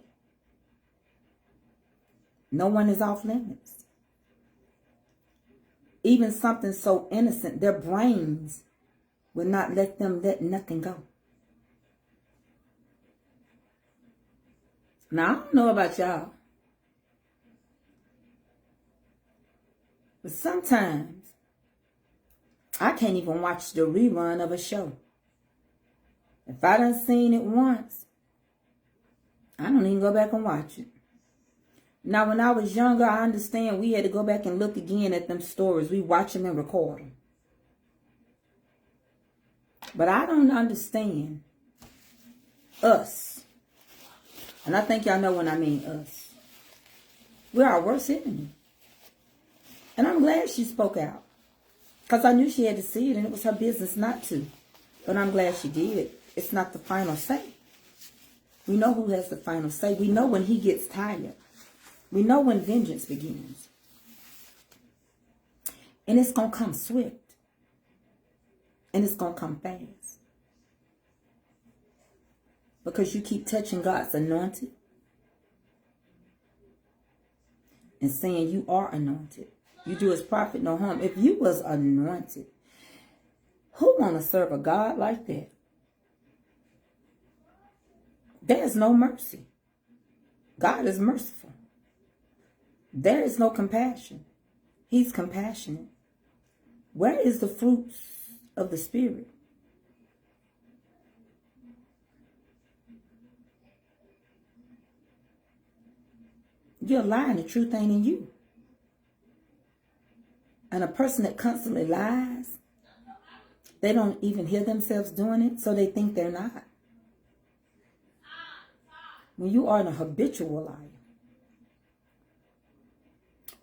No one is off limits. Even something so innocent, their brains will not let them let nothing go. Now, I don't know about y'all, but sometimes I can't even watch the rerun of a show. If I done seen it once, I don't even go back and watch it. Now, when I was younger, I understand we had to go back and look again at them stories. We watch them and record them. But I don't understand us. And I think y'all know when I mean us. We're our worst enemy. And I'm glad she spoke out. Because I knew she had to see it and it was her business not to. But I'm glad she did. It's not the final say. We know who has the final say. We know when he gets tired. We know when vengeance begins. And it's going to come swift. And it's going to come fast. Because you keep touching God's anointed. And saying you are anointed. You do his prophet no harm. If you was anointed, who want to serve a God like that? There's no mercy. God is merciful. There is no compassion. He's compassionate. Where is the fruits of the Spirit? You're lying. The truth ain't in you. And a person that constantly lies, they don't even hear themselves doing it, so they think they're not. When you are a habitual liar,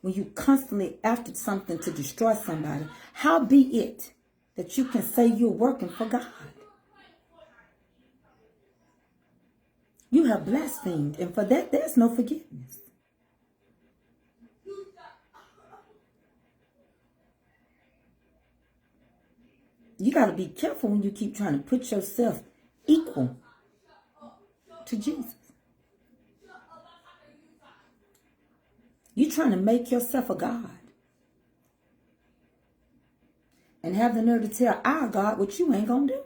when you constantly after something to destroy somebody, how be it that you can say you're working for God? You have blasphemed, and for that, there's no forgiveness. You got to be careful when you keep trying to put yourself equal to Jesus. You're trying to make yourself a God. And have the nerve to tell our God what you ain't going to do.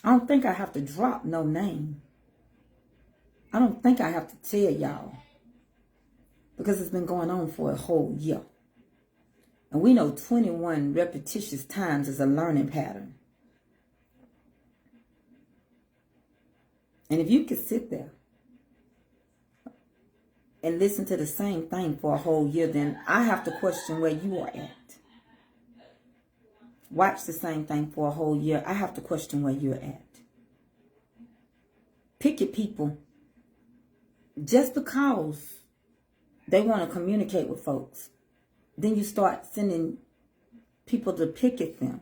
I don't think I have to drop no name. I don't think I have to tell y'all. Because it's been going on for a whole year. And we know 21 repetitious times is a learning pattern. And if you could sit there and listen to the same thing for a whole year, then I have to question where you are at. Watch the same thing for a whole year. I have to question where you're at. Pick your people. Just because they want to communicate with folks, then you start sending people to picket them.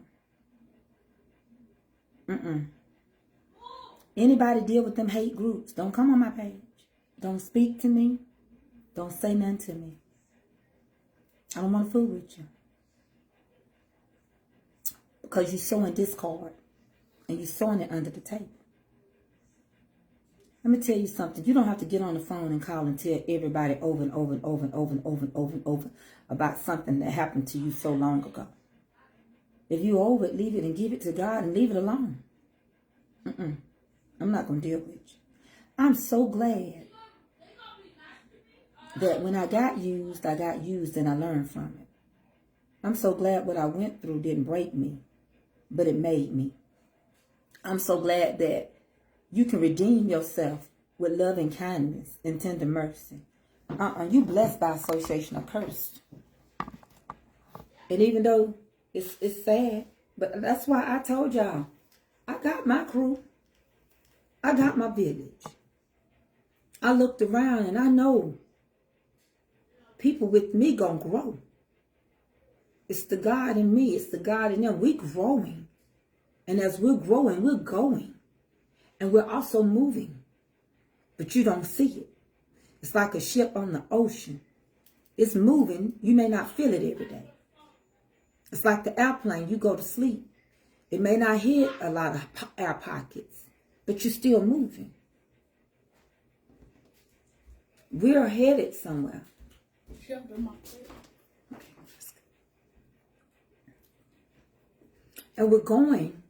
Anybody deal with them hate groups, don't come on my page. Don't speak to me. Don't say nothing to me. I don't want to fool with you. Because you're sowing discord. And you're sowing it under the table. Let me tell you something. You don't have to get on the phone and call and tell everybody over and over and over and over and over and over and over about something that happened to you so long ago. If you're over it, leave it and give it to God and leave it alone. I'm not going to deal with you. I'm so glad that when I got used and I learned from it. I'm so glad what I went through didn't break me, but it made me. I'm so glad that you can redeem yourself with love and kindness and tender mercy. You blessed by association or cursed. And even though it's sad, But that's why I told y'all, I got my crew. I got my village. I looked around and I know people with me gonna grow. It's the God in me. It's the God in them. We growing. And as we're growing, we're going. And we're also moving. But you don't see it. It's like a ship on the ocean. It's moving. You may not feel it every day. It's like the airplane. You go to sleep. It may not hit a lot of air pockets, but you're still moving. We're headed somewhere. And we're going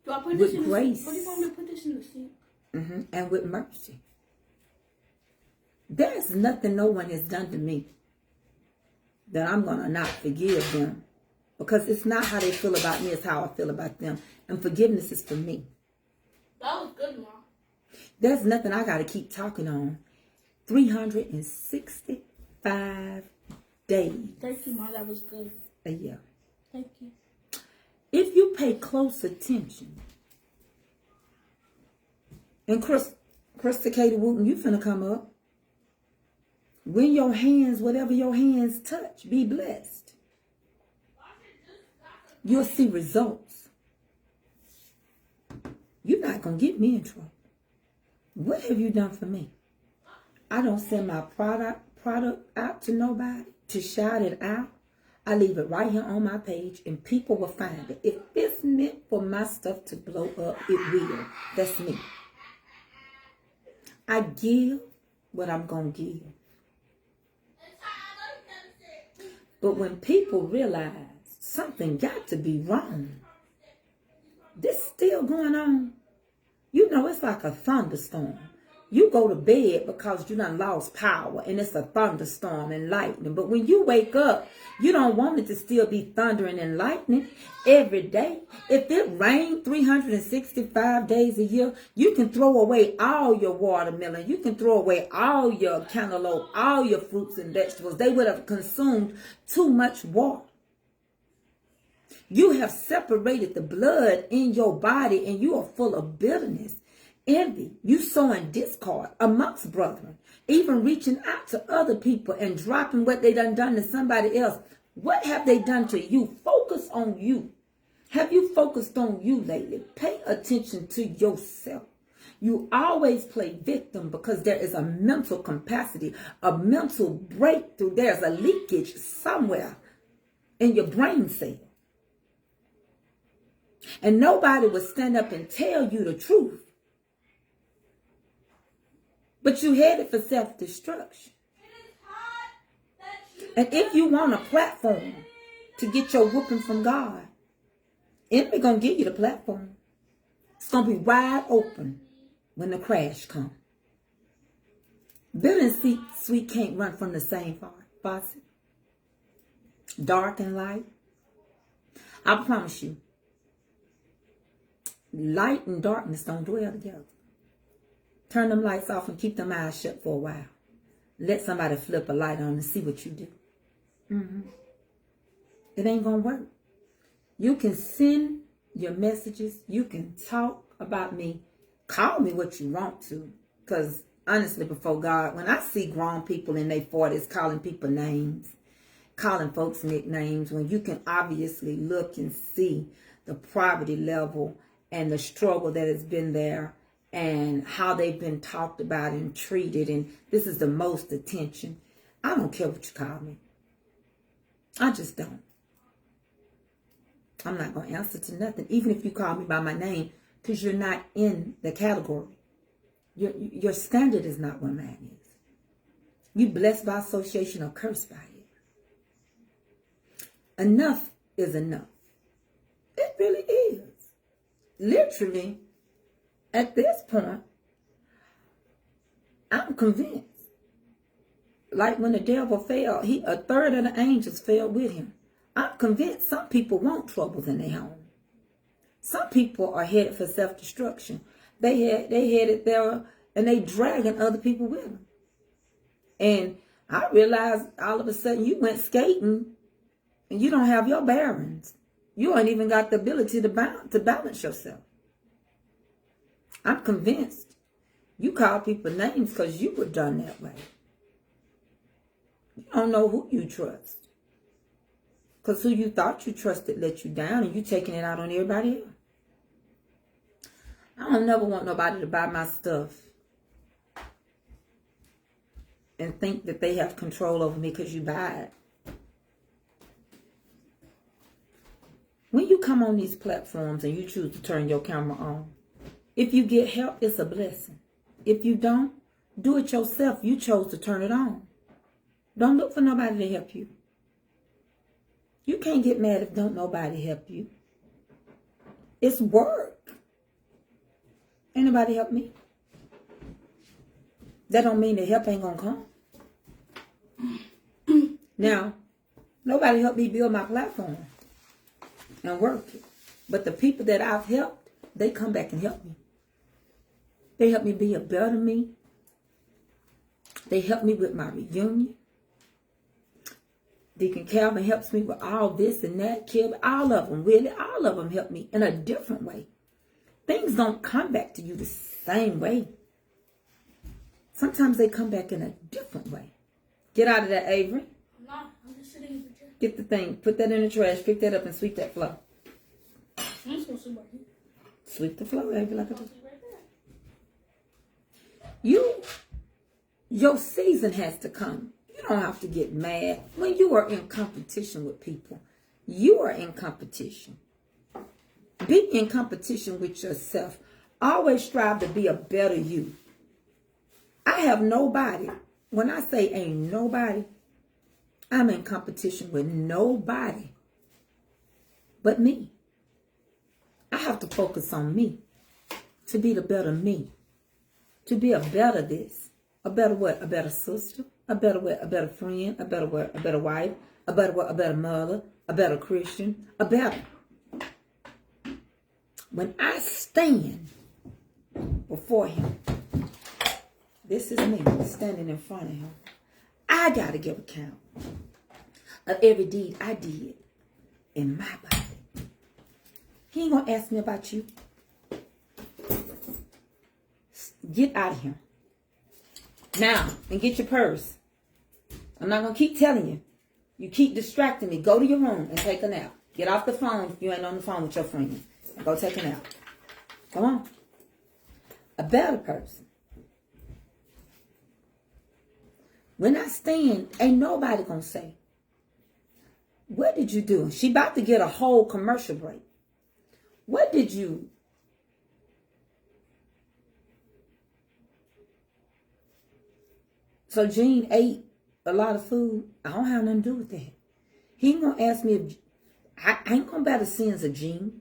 with grace. What do you want me to put this in the sink? And with mercy. There's nothing no one has done to me that I'm going to not forgive them. Because it's not how they feel about me, it's how I feel about them. And forgiveness is for me. That was good, Mom. There's nothing I got to keep talking on. 365 days. Thank you, Mom. That was good. A year. Thank you. If you pay close attention, and Krista Katie Wooten, you finna come up. When your hands, whatever your hands touch, be blessed. You'll see results. You're not going to get me in trouble. What have you done for me? I don't send my product out to nobody to shout it out. I leave it right here on my page and people will find it. If it's meant for my stuff to blow up, it will. That's me. I give what I'm going to give. But when people realize something got to be wrong, this still going on. You know, it's like a thunderstorm. You go to bed because you done lost power and it's a thunderstorm and lightning. But when you wake up, you don't want it to still be thundering and lightning every day. If it rained 365 days a year, you can throw away all your watermelon. You can throw away all your cantaloupe, all your fruits and vegetables. They would have consumed too much water. You have separated the blood in your body and you are full of bitterness. Envy, you sowing discord amongst brethren, even reaching out to other people and dropping what they done to somebody else. What have they done to you? Focus on you. Have you focused on you lately? Pay attention to yourself. You always play victim because there is a mental capacity, a mental breakthrough. There's a leakage somewhere in your brain cell. And nobody will stand up and tell you the truth. But you headed for self-destruction. And if you want a platform to get your whooping from God, enemy gonna give you the platform. It's gonna be wide open when the crash comes. Bitter and sweet can't run from the same faucet. Dark and light. I promise you, light and darkness don't dwell together. Turn them lights off and keep them eyes shut for a while. Let somebody flip a light on and see what you do. It ain't going to work. You can send your messages. You can talk about me. Call me what you want to. Because honestly, before God, when I see grown people in their 40s calling people names, calling folks nicknames, when you can obviously look and see the poverty level and the struggle that has been there, and how they've been talked about and treated, and this is the most attention. I don't care what you call me. I just don't. I'm not going to answer to nothing, even if you call me by my name, because you're not in the category. Your standard is not what mine is. You blessed by association or cursed by it. Enough is enough. It really is. Literally, at this point, I'm convinced. Like when the devil fell, a third of the angels fell with him. I'm convinced some people want troubles in their home. Some people are headed for self-destruction. They headed there and they dragging other people with them. And I realized all of a sudden you went skating and you don't have your bearings. You ain't even got the ability to balance yourself. I'm convinced you call people names because you were done that way. You don't know who you trust. Because who you thought you trusted let you down, and you taking it out on everybody else. I don't never want nobody to buy my stuff and think that they have control over me because you buy it. When you come on these platforms and you choose to turn your camera on, if you get help, it's a blessing. If you don't, do it yourself. You chose to turn it on. Don't look for nobody to help you. You can't get mad if don't nobody help you. It's work. Ain't nobody help me. That don't mean the help ain't gonna come. Now, nobody helped me build my platform and work it. But the people that I've helped, they come back and help me. They help me be a better me. They help me with my reunion. Deacon Calvin helps me with all this and that. Kelly, all of them, really, all of them help me in a different way. Things don't come back to you the same way. Sometimes they come back in a different way. Get out of that, Avery. I'm not. I'm just sitting in the chair. Get the thing. Put that in the trash. Pick that up and sweep that floor. I'm just going to sit right here. Sweep the floor, Avery, like I do. Right there. Your season has to come. You don't have to get mad. When you are in competition with people, you are in competition. Be in competition with yourself. Always strive to be a better you. I have nobody. When I say ain't nobody, I'm in competition with nobody but me. I have to focus on me to be the better me. To be a better this. A better what? A better sister. A better what? A better friend. A better what? A better wife. A better what? A better mother. A better Christian. A better. When I stand before him, this is me standing in front of him. I got to give account of every deed I did in my body. He ain't going to ask me about you. Get out of here. Now, and get your purse. I'm not going to keep telling you. You keep distracting me. Go to your room and take a nap. Get off the phone if you ain't on the phone with your friends. Go take a nap. Come on. A better person. When I stand, ain't nobody going to say, what did you do? She about to get a whole commercial break. What did you... So Gene ate a lot of food. I don't have nothing to do with that. He ain't going to ask me if... I ain't going to bear the sins of Gene.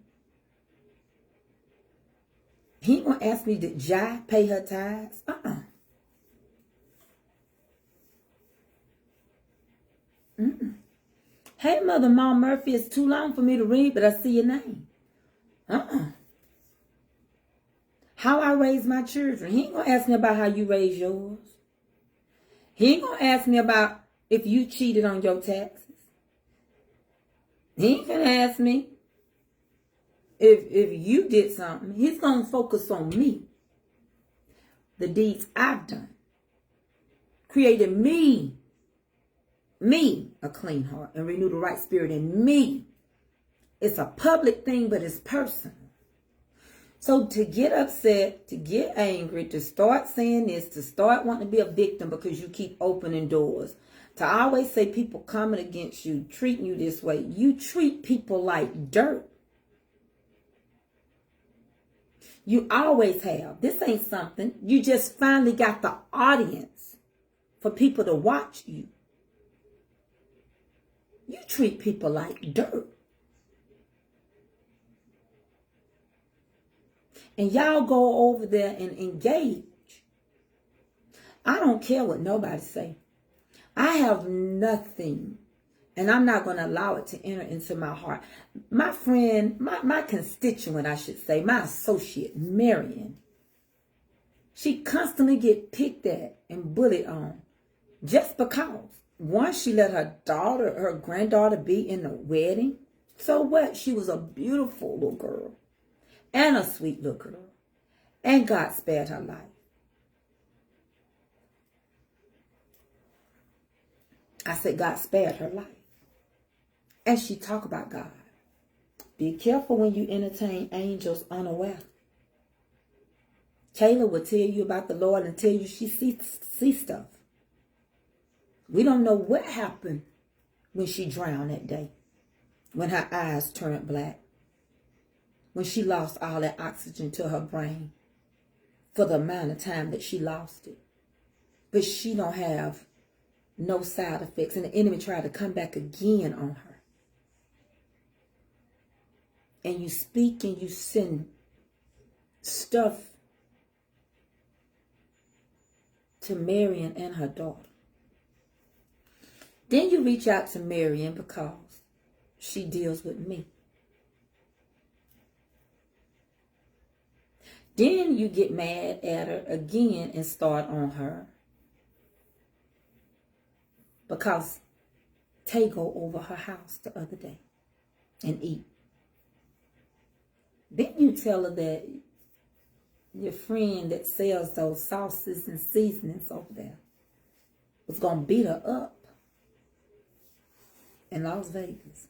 He ain't going to ask me, did Jai pay her tithes? Hey, Mother Ma Murphy, it's too long for me to read, but I see your name. How I raise my children. He ain't going to ask me about how you raise yours. He ain't going to ask me about if you cheated on your taxes. He ain't going to ask me if you did something. He's going to focus on me. The deeds I've done. Created me a clean heart and renew the right spirit in me. It's a public thing, but it's personal. So to get upset, to get angry, to start saying this, to start wanting to be a victim because you keep opening doors, to always say people coming against you, treating you this way, you treat people like dirt. You always have. This ain't something. You just finally got the audience for people to watch you. You treat people like dirt. And y'all go over there and engage. I don't care what nobody say. I have nothing. And I'm not going to allow it to enter into my heart. My friend, my constituent, I should say, my associate, Marion, she constantly get picked at and bullied on. Just because. Once she let her granddaughter be in the wedding. So what? She was a beautiful little girl and a sweet little girl. And God spared her life. I said God spared her life. And she talked about God. Be careful when you entertain angels unaware. Kayla will tell you about the Lord and tell you she sees stuff. We don't know what happened when she drowned that day. When her eyes turned black. When she lost all that oxygen to her brain. For the amount of time that she lost it. But she don't have no side effects. And the enemy tried to come back again on her. And you speak and you send stuff to Marion and her daughter. Then you reach out to Marion because she deals with me. Then you get mad at her again and start on her. Because Tay go over her house the other day and eat. Then you tell her that your friend that sells those sauces and seasonings over there was going to beat her up in Las Vegas.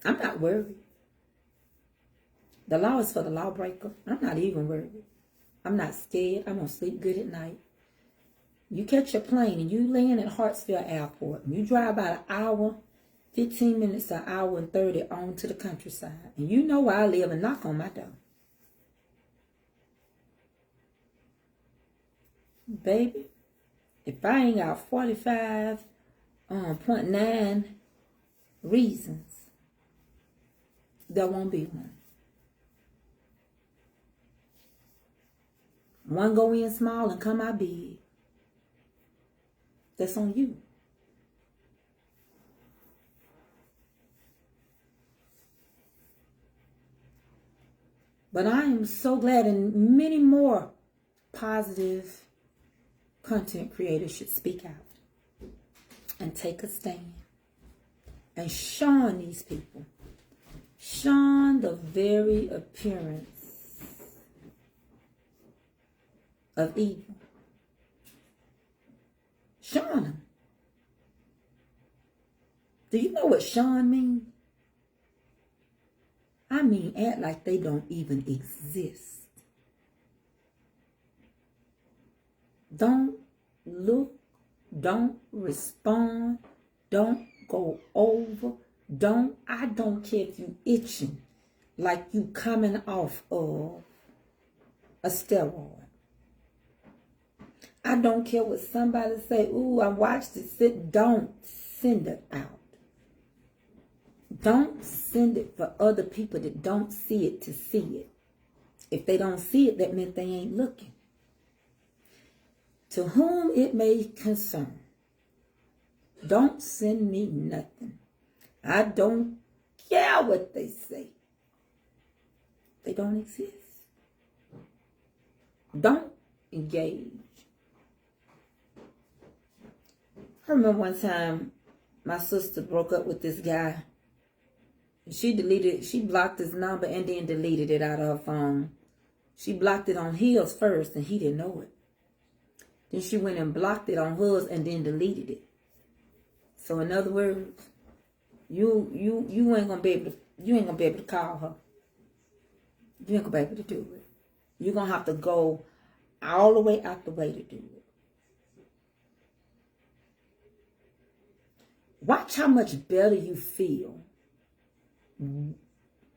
I'm not worried. The law is for the lawbreaker. I'm not even worried. I'm not scared. I'm going to sleep good at night. You catch your plane and you land at Hartsfield Airport. And you drive about an hour, 15 minutes, an hour and 30 on to the countryside. And you know where I live and knock on my door. Baby, if I ain't got 45.9 reasons, there won't be one. One go in small and come out big. That's on you. But I am so glad, and many more positive content creators should speak out and take a stand and shun these people. Shun the very appearance of evil. Shun them. Do you know what shun means? I mean, act like they don't even exist. Don't look, don't respond, don't go over, I don't care if you itching like you coming off of a steroid. I don't care what somebody say, ooh, I watched it. Don't send it out. Don't send it for other people that don't see it to see it. If they don't see it, that means they ain't looking. To whom it may concern, don't send me nothing. I don't care what they say. They don't exist. Don't engage. I remember one time my sister broke up with this guy. She blocked his number and then deleted it out of her phone. She blocked it on his first and he didn't know it. Then she went and blocked it on hers and then deleted it. So in other words, you ain't gonna be able to call her. You ain't gonna be able to do it. You're gonna have to go all the way out the way to do it. Watch how much better you feel.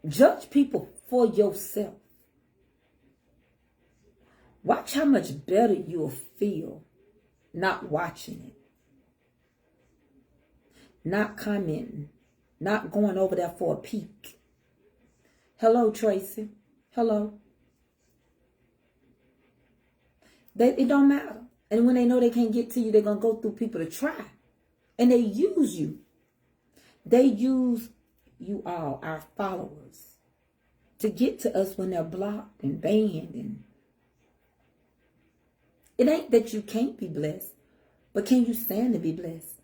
Judge people for yourself. Watch how much better you'll feel not watching it. Not commenting. Not going over there for a peek. Hello, Tracy. Hello. It don't matter. And when they know they can't get to you, they're going to go through people to try. And they use you. They use you all, our followers, to get to us when they're blocked and banned. And it ain't that you can't be blessed. But can you stand to be blessed?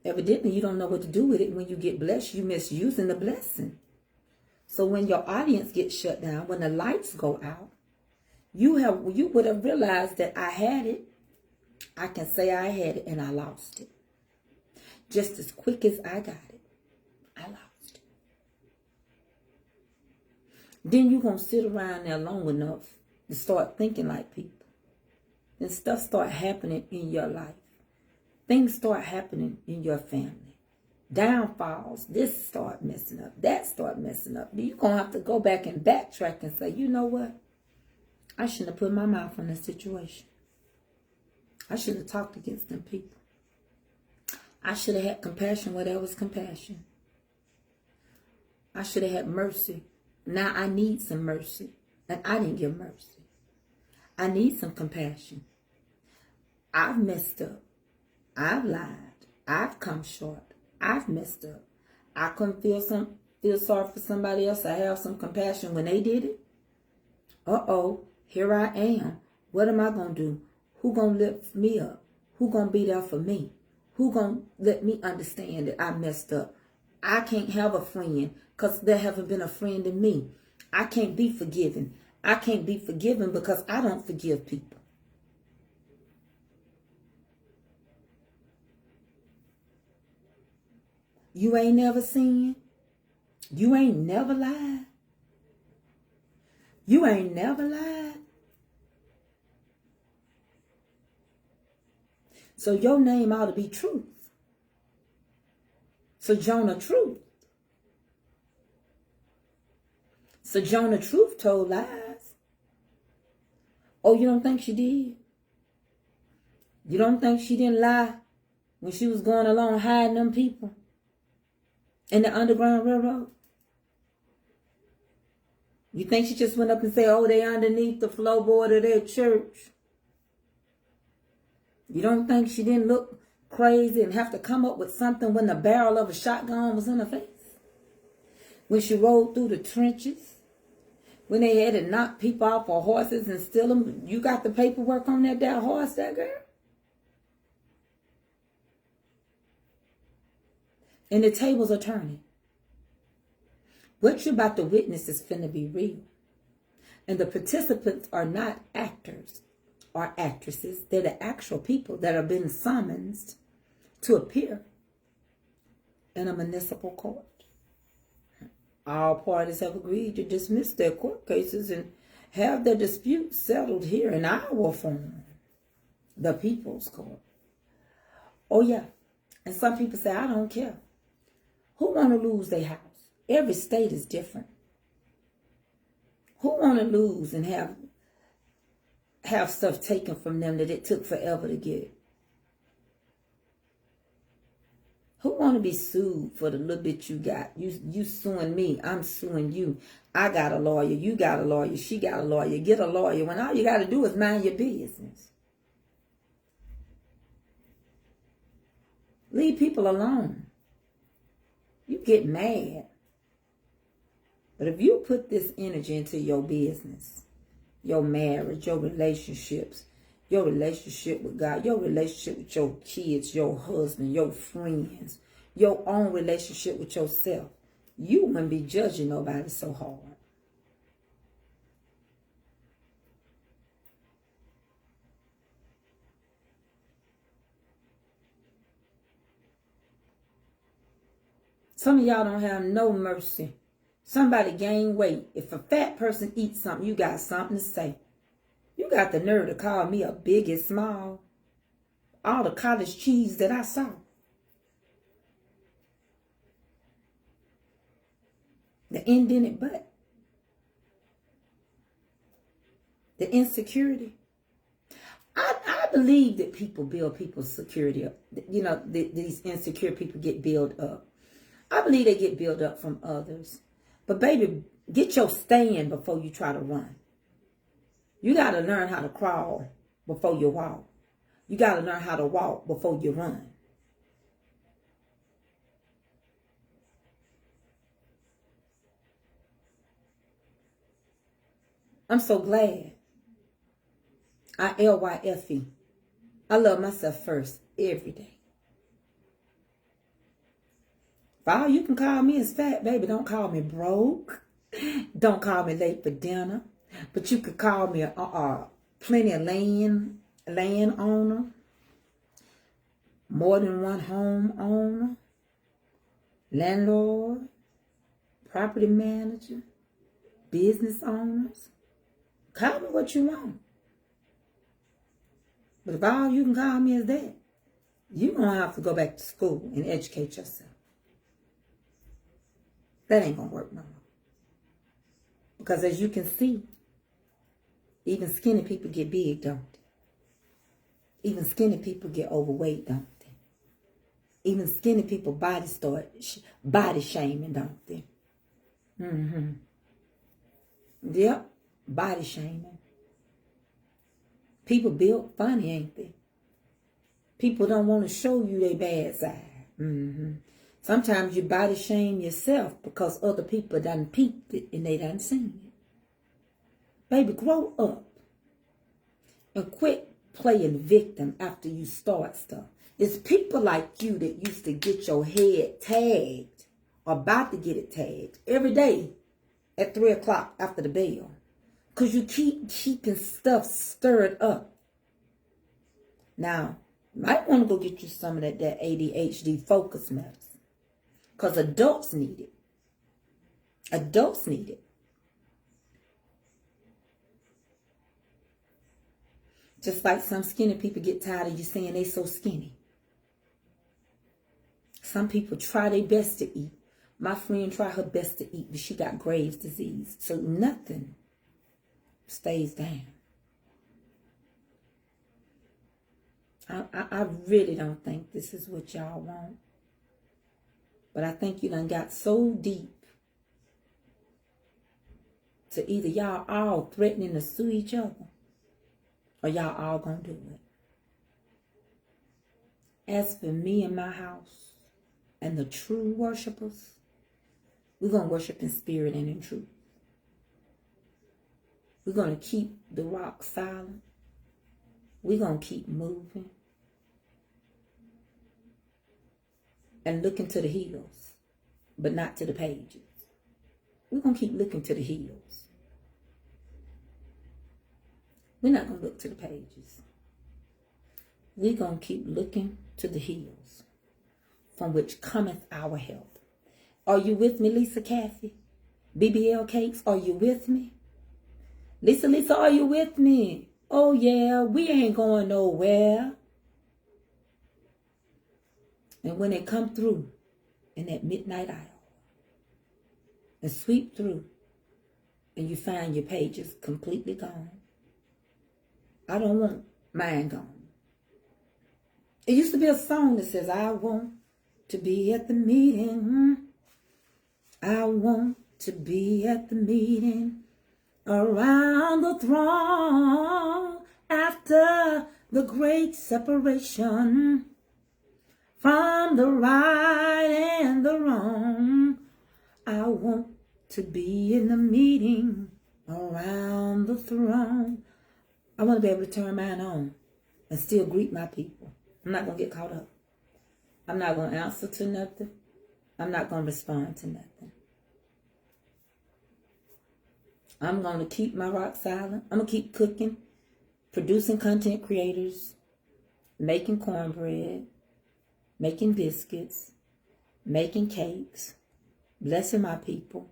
Evidently, you don't know what to do with it. When you get blessed, you misusing the blessing. So when your audience gets shut down, when the lights go out, you would have realized that I had it. I can say I had it and I lost it. Just as quick as I got it, I lost it. Then you're going to sit around there long enough to start thinking like people. Then stuff start happening in your life. Things start happening in your family. Downfalls, this start messing up, that start messing up. You're going to have to go back and backtrack and say, you know what? I shouldn't have put my mouth on this situation. I should have talked against them people. I should have had compassion where there was compassion. I should have had mercy. Now I need some mercy. And I didn't give mercy. I need some compassion. I've messed up. I've lied. I've come short. I've messed up. I couldn't feel sorry for somebody else. I have some compassion when they did it. Uh-oh, here I am. What am I going to do? Who going to lift me up? Who going to be there for me? Who going to let me understand that I messed up? I can't have a friend because there haven't been a friend in me. I can't be forgiven. I can't be forgiven because I don't forgive people. You ain't never sinned. You ain't never lied. You ain't never lied. So your name ought to be Truth. Sojourner Truth. Sojourner Truth told lies. Oh, you don't think she did? You don't think she didn't lie when she was going along hiding them people in the Underground Railroad? You think she just went up and said, oh, they underneath the floorboard of their church? You don't think she didn't look crazy and have to come up with something when the barrel of a shotgun was in her face? When she rode through the trenches? When they had to knock people off of horses and steal them? You got the paperwork on that horse, that girl? And the tables are turning. What you're about to witness is finna be real. And the participants are not actors or actresses. They're the actual people that have been summoned to appear in a municipal court. All parties have agreed to dismiss their court cases and have their disputes settled here in our form, the People's Court. Oh yeah, and some people say, I don't care. Who want to lose their house? Every state is different. Who want to lose and have stuff taken from them that it took forever to get? Who want to be sued for the little bit you got? You suing me, I'm suing you. I got a lawyer, you got a lawyer, she got a lawyer. Get a lawyer when all you got to do is mind your business. Leave people alone. You get mad. But if you put this energy into your business, your marriage, your relationships, your relationship with God, your relationship with your kids, your husband, your friends, your own relationship with yourself, you wouldn't be judging nobody so hard. Some of y'all don't have no mercy. Somebody gain weight. If a fat person eats something, you got something to say. You got the nerve to call me a big and small. All the cottage cheese that I saw. The indented butt. The insecurity. I believe that people build people's security up. You know, these insecure people get built up. I believe they get built up from others. But baby, get your stand before you try to run. You got to learn how to crawl before you walk. You got to learn how to walk before you run. I'm so glad. I-L-Y-F-E. I love myself first every day. All you can call me is fat, baby. Don't call me broke. Don't call me late for dinner. But you could call me plenty of land owner, more than one home owner, landlord, property manager, business owners. Call me what you want. But if all you can call me is that, you're going to have to go back to school and educate yourself. That ain't going to work no more. Because as you can see, even skinny people get big, don't they? Even skinny people get overweight, don't they? Even skinny people body shaming, don't they? Yep, body shaming. People built funny, ain't they? People don't want to show you their bad side. Sometimes you body shame yourself because other people done peeped it and they done seen it. Baby, grow up and quit playing victim after you start stuff. It's people like you that used to get your head tagged or about to get it tagged every day at 3 o'clock after the bell. Because you keep keeping stuff stirred up. Now, you might want to go get you some of that ADHD focus medicine. Because adults need it. Adults need it. Just like some skinny people get tired of you saying they so skinny. Some people try their best to eat. My friend tried her best to eat, but she got Graves' disease. So nothing stays down. I really don't think this is what y'all want. But I think you done got so deep to either y'all all threatening to sue each other or y'all all gonna do it. As for me and my house and the true worshipers, we're gonna worship in spirit and in truth. We're gonna keep the rock silent. We're gonna keep moving and looking to the hills, but not to the pages. We're going to keep looking to the hills. We're not going to look to the pages. We're going to keep looking to the hills, from which cometh our help. Are you with me, Lisa Kathy? BBL Cakes, are you with me? Lisa, are you with me? Oh yeah, we ain't going nowhere. And when they come through in that midnight aisle and sweep through and you find your pages completely gone, I don't want mine gone. It used to be a song that says, I want to be at the meeting. I want to be at the meeting around the throne after the great separation. From the right and the wrong, I want to be in the meeting around the throne. I want to be able to turn mine on and still greet my people. I'm not going to get caught up. I'm not going to answer to nothing. I'm not going to respond to nothing. I'm going to keep my rock silent. I'm going to keep cooking, producing content creators, making cornbread, making biscuits, making cakes, blessing my people,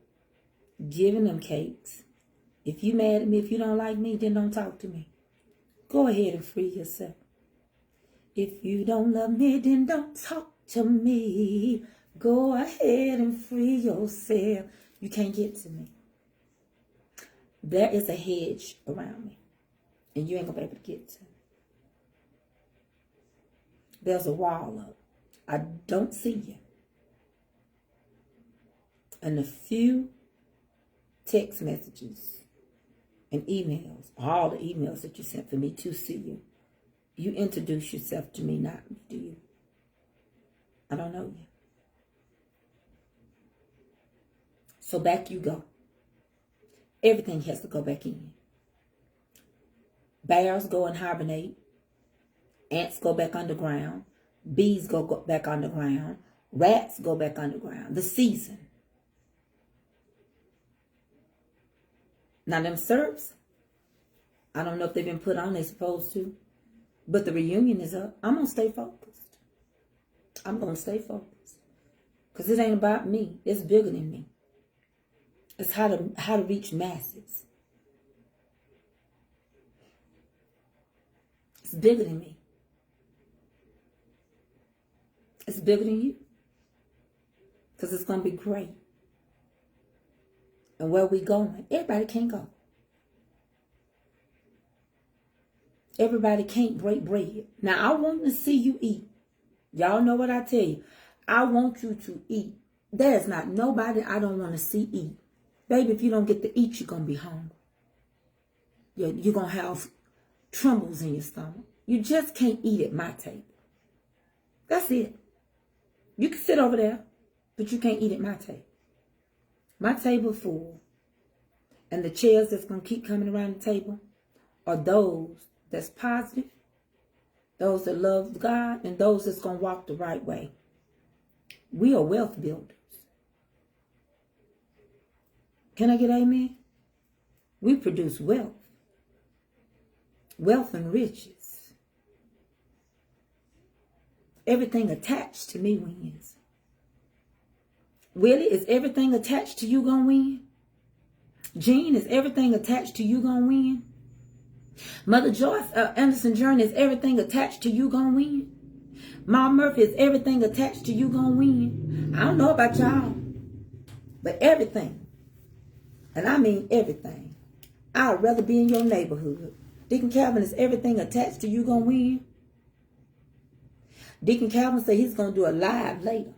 giving them cakes. If you mad at me, if you don't like me, then don't talk to me. Go ahead and free yourself. If you don't love me, then don't talk to me. Go ahead and free yourself. You can't get to me. There is a hedge around me, and you ain't gonna be able to get to me. There's a wall up. I don't see you. And the few text messages and emails, all the emails that you sent for me to see you, you introduce yourself to me, not me, do you? I don't know you. So back you go. Everything has to go back in. Bears go and hibernate. Ants go back underground. Bees go back underground. Rats go back underground. The season. Now them syrups, I don't know if they've been put on, they're supposed to. But the reunion is up. I'm going to stay focused. I'm going to stay focused. Because it ain't about me. It's bigger than me. It's how to reach masses. It's bigger than me. It's bigger than you. Because it's going to be great. And where we going, everybody can't go. Everybody can't break bread. Now, I want to see you eat. Y'all know what I tell you. I want you to eat. There's not nobody I don't want to see eat. Baby, if you don't get to eat, you're going to be hungry. You're going to have trembles in your stomach. You just can't eat at my table. That's it. You can sit over there, but you can't eat at my table. My table full. And the chairs that's going to keep coming around the table are those that's positive, those that love God, and those that's going to walk the right way. We are wealth builders. Can I get amen? We produce wealth. Wealth and riches. Everything attached to me wins. Willie, is everything attached to you going to win? Jean, is everything attached to you going to win? Mother Joyce Anderson Journey, is everything attached to you going to win? Mom Murphy, is everything attached to you going to win? I don't know about y'all, but everything, and I mean everything. I'd rather be in your neighborhood. Deacon Calvin, is everything attached to you going to win? Deacon Calvin said he's going to do a live later,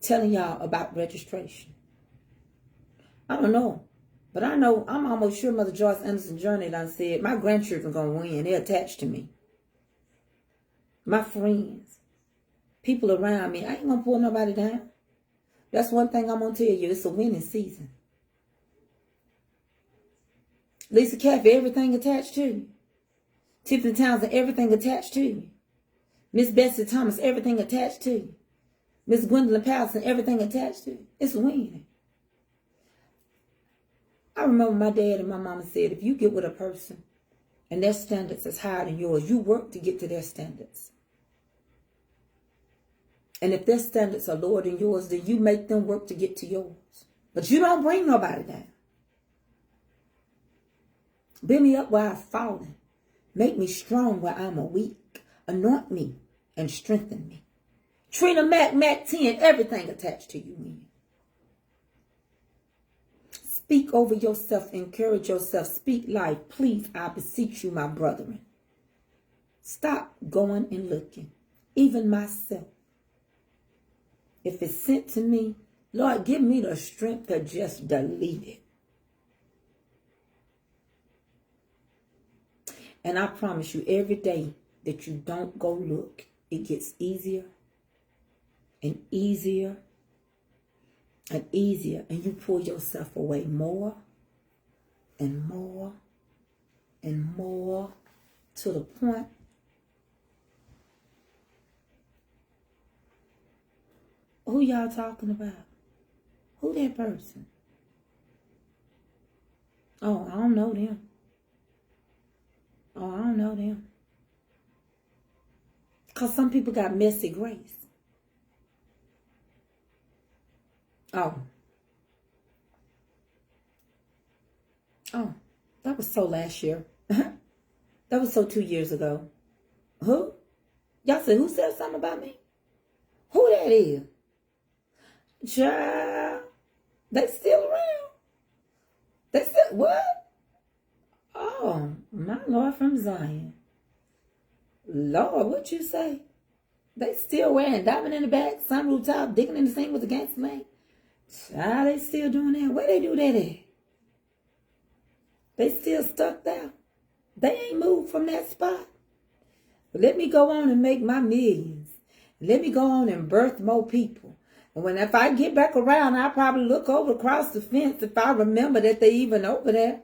telling y'all about registration. I don't know. But I know, I'm almost sure Mother Joyce Anderson Journey done said, my grandchildren going to win. They're attached to me. My friends. People around me. I ain't going to pull nobody down. That's one thing I'm going to tell you. It's a winning season. Lisa Caffey, everything attached to you. Tiffany Townsend, everything attached to you. Miss Bessie Thomas, everything attached to you. Miss Gwendolyn Patterson, everything attached to you. It's winning. I remember my dad and my mama said, if you get with a person and their standards is higher than yours, you work to get to their standards. And if their standards are lower than yours, then you make them work to get to yours. But you don't bring nobody down. Build me up where I've fallen. Make me strong where I'm a weak. Anoint me and strengthen me. Trina Mac 10, everything attached to you, man. Speak over yourself. Encourage yourself. Speak life. Please, I beseech you, my brethren. Stop going and looking. Even myself. If it's sent to me, Lord, give me the strength to just delete it. And I promise you, every day that you don't go look, it gets easier and easier and easier, and you pull yourself away more and more and more to the point who y'all talking about? Who that person? Oh, I don't know them. Oh, I don't know them. Because some people got messy grace. Oh, that was so last year. That was so 2 years ago. Who? Y'all said, who said something about me? Who that is? Child, they still around. They still, what? Oh, my Lord from Zion. Lord, what you say? They still wearing diamond in the back, sunroof top, digging in the sink with the gangster man. Child, they still doing that. Where they do that at? They still stuck there. They ain't moved from that spot. But let me go on and make my millions. Let me go on and birth more people. And if I get back around, I'll probably look over across the fence if I remember that they even over there.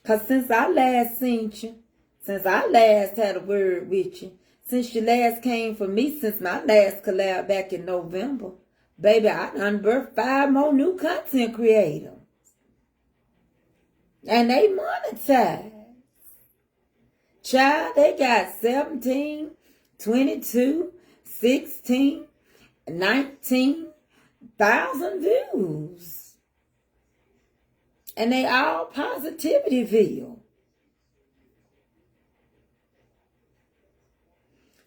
Because since I last seen you, since I last had a word with you, since you last came for me, since my last collab back in November, baby, I done birthed 5 more new content creators. And they monetize. Child, they got 17, 22, 16, 19,000 views. And they all Positivity-ville.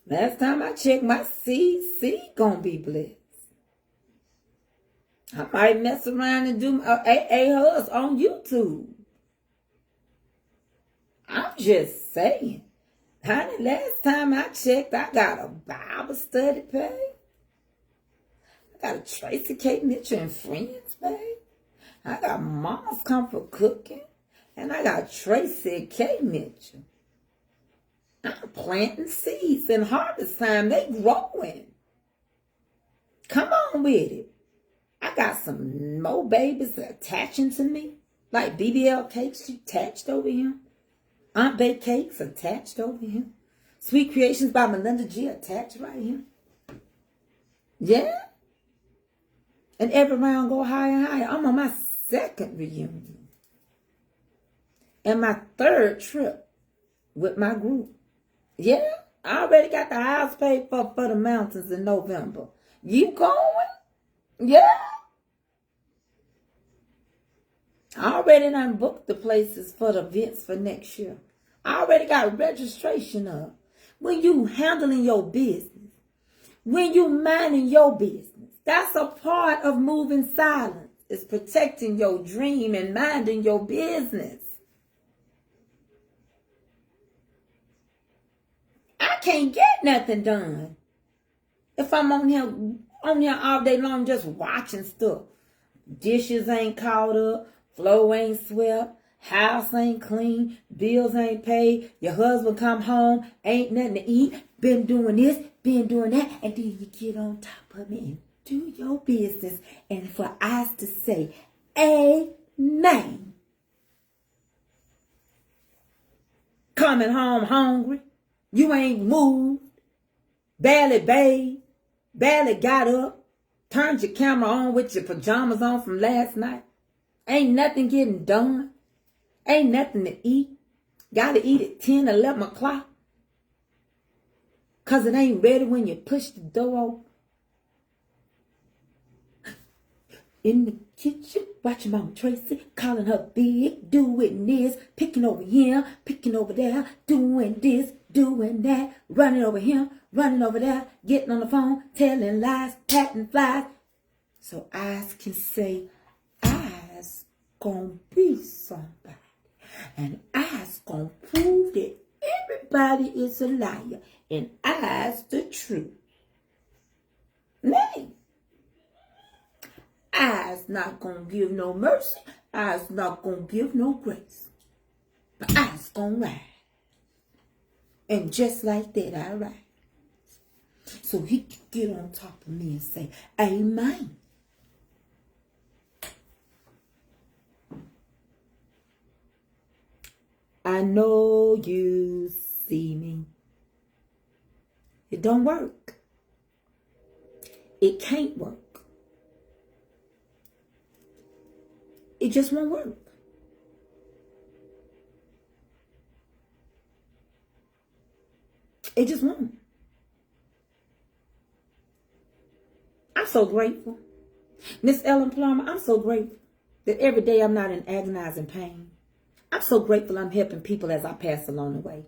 Last time I checked, my CC gonna be blessed. I might mess around and do a hus on YouTube. I'm just saying. Honey, last time I checked, I got a Bible study page. I got a Tracy K. Mitchell and Friends page. I got Mama's Comfort Cooking. And I got Tracy K. Mitchell. I'm planting seeds and harvest time. They growing. Come on with it. I got some more babies attaching to me. Like BBL Cakes attached over here. Aunt Bay Cakes attached over here. Sweet Creations by Melinda G attached right here. Yeah. And every round go higher and higher. I'm on my 2nd reunion. And my 3rd trip with my group. Yeah. I already got the house paid for the mountains in November. You going? Yeah. I already done booked the places for the events for next year. I already got registration up. When you handling your business, when you minding your business, that's a part of moving silence. It's protecting your dream and minding your business. I can't get nothing done if I'm on here all day long just watching stuff. Dishes ain't caught up, floor ain't swept, house ain't clean, bills ain't paid, your husband come home, ain't nothing to eat, been doing this, been doing that, and then you get on top of it and do your business, and for us to say, amen. Coming home hungry, you ain't moved, barely bathed, barely got up, turned your camera on with your pajamas on from last night, ain't nothing getting done. Ain't nothing to eat. Gotta eat at 10, 11 o'clock. Because it ain't ready when you push the door open. In the kitchen, watching Mama Tracy, calling her big, doing this, picking over here, picking over there, doing this, doing that, running over here, running over there, getting on the phone, telling lies, patting flies. So eyes can say, I's gonna be somebody. And I's gonna prove that everybody is a liar. And I's the truth. Nay. I's not gonna give no mercy. I's not gonna give no grace. But I's gonna rise. And just like that, I rise. So he can get on top of me and say, amen. I know you see me. It don't work. It can't work. It just won't work. It just won't. I'm so grateful. Miss Ellen Plummer, I'm so grateful that every day I'm not in agonizing pain. I'm so grateful I'm helping people as I pass along the way.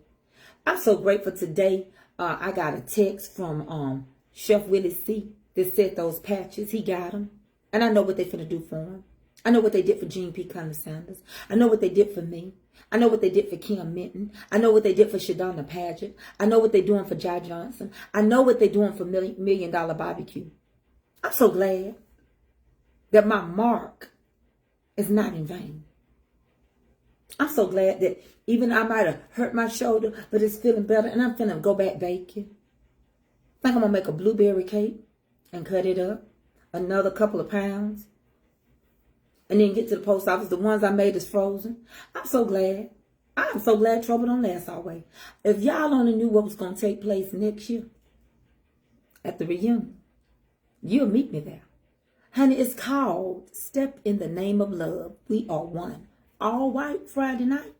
I'm so grateful today. I got a text from Chef Willie C. that said those patches, he got them. And I know what they finna do for him. I know what they did for Jean P. Conner Sanders. I know what they did for me. I know what they did for Kim Minton. I know what they did for Shadonna Paget. I know what they're doing for Jai Johnson. I know what they're doing for $1 Million Barbecue. I'm so glad that my mark is not in vain. I'm so glad that even I might have hurt my shoulder, but it's feeling better, and I'm finna go back baking. I think I'm gonna make a blueberry cake and cut it up, another couple of pounds, and then get to the post office. The ones I made is frozen. I'm so glad I'm so glad trouble don't last always. If y'all only knew what was going to take place next year at the reunion, you'll meet me there. Honey, it's called Step in the Name of Love. We are one. All white Friday night.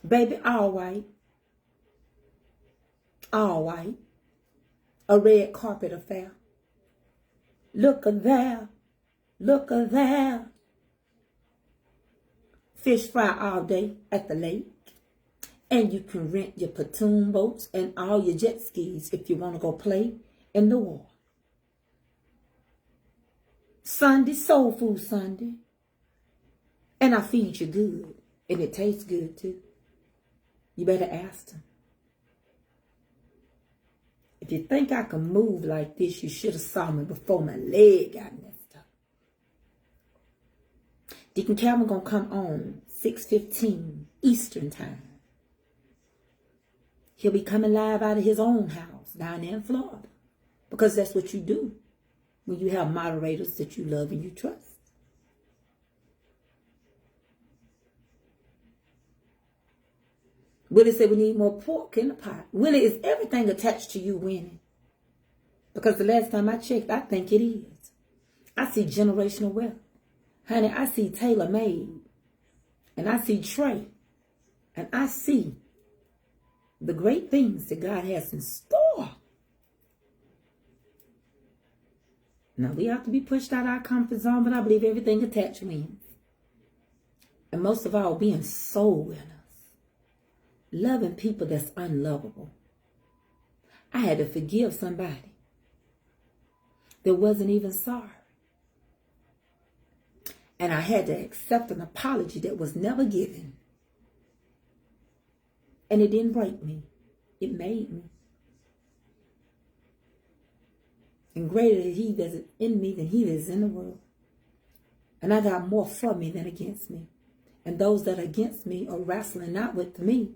Baby, all white. All white. A red carpet affair. Look-a there. Look-a there. Fish fry all day at the lake. And you can rent your pontoon boats and all your jet skis if you want to go play in the water. Sunday, soul food Sunday. And I feed you good. And it tastes good too. You better ask them. If you think I can move like this, you should have saw me before my leg got messed up. Deacon Calvin gonna come on 6:15 Eastern time. He'll be coming live out of his own house down there in Florida. Because that's what you do when you have moderators that you love and you trust. Willie said we need more pork in the pot. Willie, is everything attached to you winning? Because the last time I checked, I think it is. I see generational wealth. Honey, I see Taylor Made. And I see Trey. And I see the great things that God has in store. Now, we have to be pushed out of our comfort zone, but I believe everything attached wins. And most of all, being soul winners. Loving people that's unlovable. I had to forgive somebody that wasn't even sorry. And I had to accept an apology that was never given. And it didn't break me. It made me. And greater is he that's in me than he that is in the world. And I got more for me than against me. And those that are against me are wrestling not with me,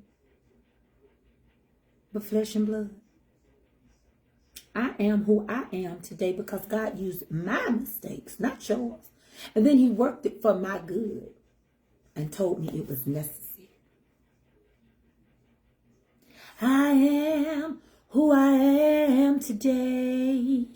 but flesh and blood. I am who I am today because God used my mistakes, not yours. And then he worked it for my good and told me it was necessary. I am who I am today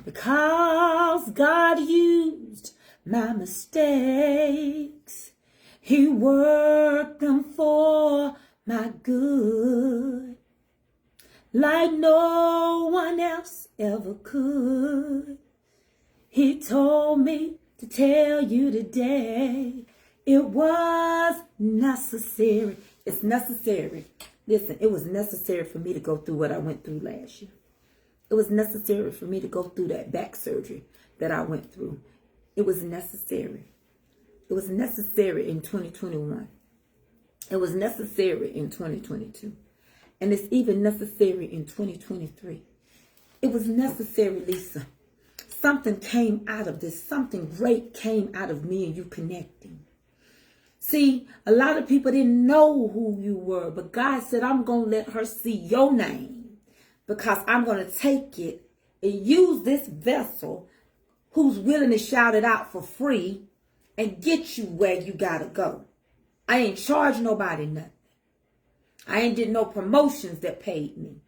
because God used my mistakes. He worked them for my good, like no one else ever could. He told me to tell you today, it was necessary. It's necessary. Listen, it was necessary for me to go through what I went through last year. It was necessary for me to go through that back surgery that I went through. It was necessary. It was necessary in 2021. It was necessary in 2022. And it's even necessary in 2023. It was necessary, Lisa. Something came out of this. Something great came out of me and you connecting. See, a lot of people didn't know who you were. But God said, I'm going to let her see your name. Because I'm going to take it and use this vessel who's willing to shout it out for free and get you where you got to go. I ain't charged nobody nothing. I ain't did no promotions that paid me.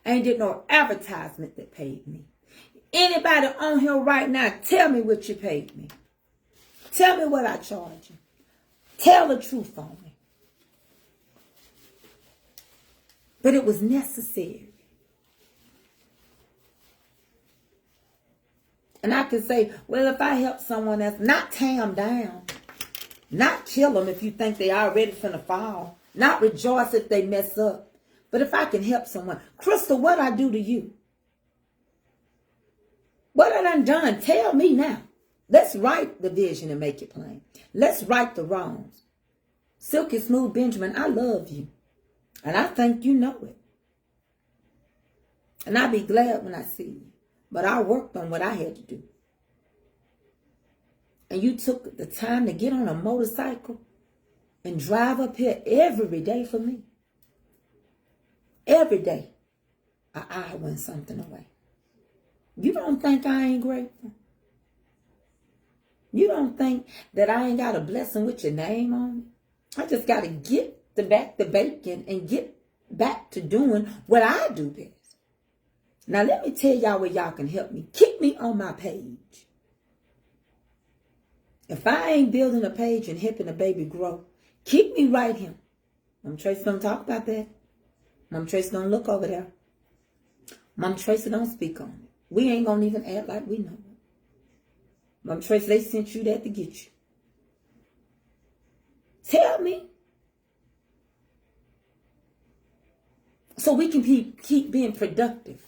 I ain't did no advertisement that paid me. Anybody on here right now, tell me what you paid me. Tell me what I charge you. Tell the truth on me. But it was necessary. And I can say, well, if I help someone else, not tear them down. Not kill them if you think they are ready for the fall. Not rejoice if they mess up. But if I can help someone. Crystal, what I do to you? What I done? Tell me now. Let's write the vision and make it plain. Let's right the wrongs. Silky Smooth Benjamin, I love you. And I think you know it. And I'll be glad when I see you. But I worked on what I had to do. And you took the time to get on a motorcycle and drive up here every day for me. Every day, an hour and something away. You don't think I ain't grateful? You don't think that I ain't got a blessing with your name on it? I just got to get back to baking and get back to doing what I do best. Now, let me tell y'all where y'all can help me. Keep me on my page. If I ain't building a page and helping a baby grow, keep me right here. Mom Tracy don't talk about that. Mom Tracy don't look over there. Mom Tracy don't speak on it. We ain't going to even act like we know it. Mom Tracy, they sent you that to get you. Tell me. So we can keep being productive.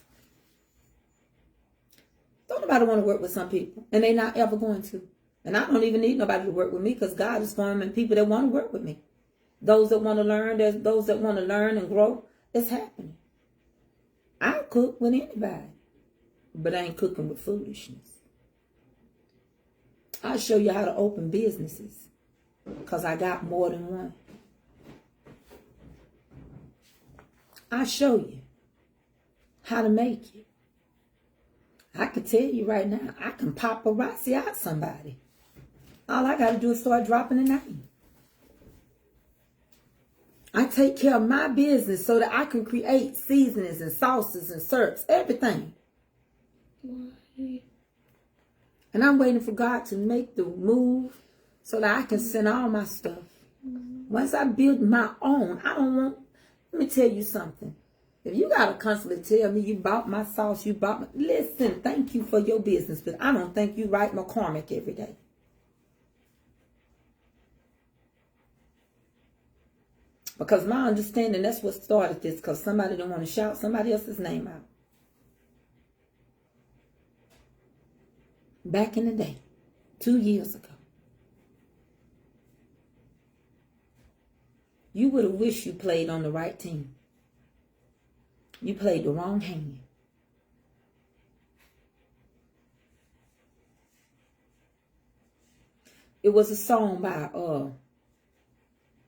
Don't nobody want to work with some people. And they're not ever going to. And I don't even need nobody to work with me because God is forming people that want to work with me. Those that want to learn, there's those that want to learn and grow. It's happening. I cook with anybody. But I ain't cooking with foolishness. I'll show you how to open businesses. Because I got more than one. I'll show you how to make it. I can tell you right now, I can paparazzi out somebody. All I got to do is start dropping a name. I take care of my business so that I can create seasonings and sauces and syrups, everything. And I'm waiting for God to make the move so that I can send all my stuff. Once I build my own, I don't want, let me tell you something. If you got to constantly tell me you bought my sauce, you bought my, listen, thank you for your business, but I don't think you write McCormick every day. Because my understanding, that's what started this, because somebody don't want to shout somebody else's name out. Back in the day, 2 years ago, you would have wished you played on the right team. You played the wrong hand. It was a song by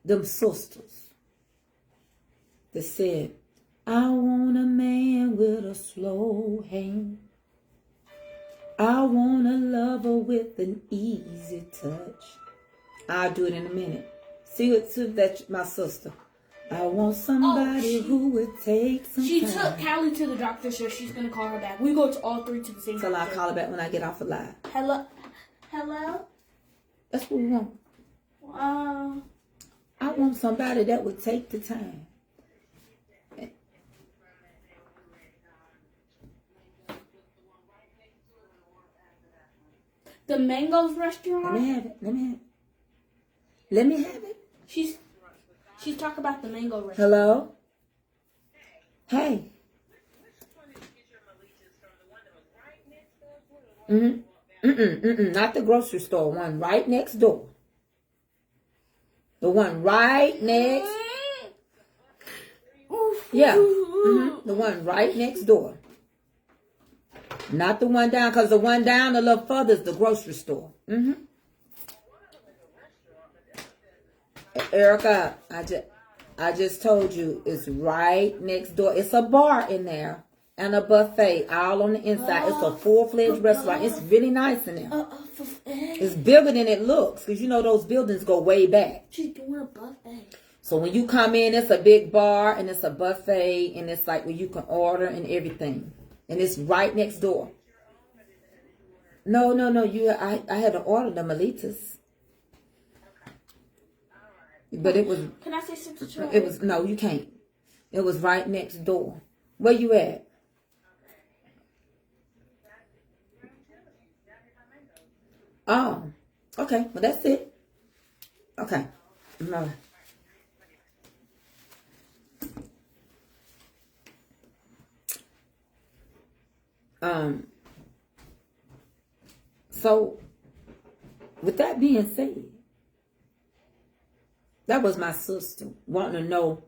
them sisters that said, I want a man with a slow hand. I want a lover with an easy touch. I'll do it in a minute. See what that my sister. I want somebody who would take some time. She took Callie to the doctor, so she's going to call her back. We go to all three to the same So doctor. I'll call her back when I get off the live. Hello? Hello? That's what we want. I want somebody that would take the time. The Mangoes restaurant? Let me have it. Let me have it. She's talking about the Mango restaurant. Hello? Hey. Not the grocery store one, right next door. The one right next. Yeah. The one right next door. Not the one down, because the one down a little further is the grocery store. Erica, I just told you it's right next door. It's a bar in there and a buffet all on the inside. It's a full-fledged restaurant. It's really nice in there. It's bigger than it looks, because you know those buildings go way back. She's doing a buffet. So when you come in, it's a big bar and it's a buffet and it's like where you can order and everything. And it's right next door. No. I had to order the Melitas. But it was. Can I say something to her? It was, no, you can't. It was right next door. Where you at? Oh, okay. Well, that's it. Okay. No. So, with that being said, that was my sister wanting to know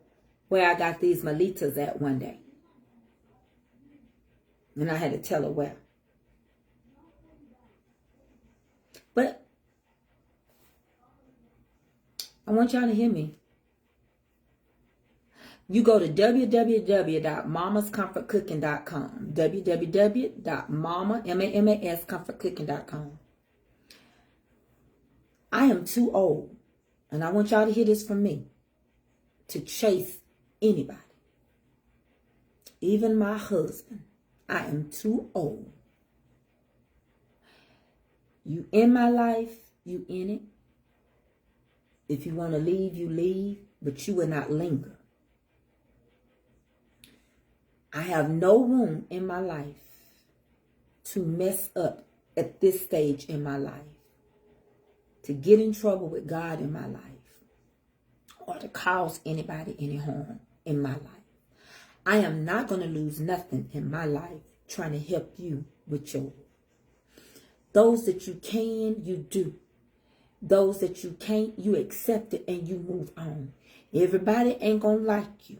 where I got these Melitas at one day. And I had to tell her where. But I want y'all to hear me. You go to www.mamascomfortcooking.com. www.mamascomfortcooking.com. I am too old and I want y'all to hear this from me, to chase anybody. Even my husband. I am too old. You in my life, you in it. If you want to leave, you leave, but you will not linger. I have no room in my life to mess up at this stage in my life, to get in trouble with God in my life, or to cause anybody any harm in my life. I am not going to lose nothing in my life trying to help you with yours. Those that you can, you do. Those that you can't, you accept it and you move on. Everybody ain't going to like you.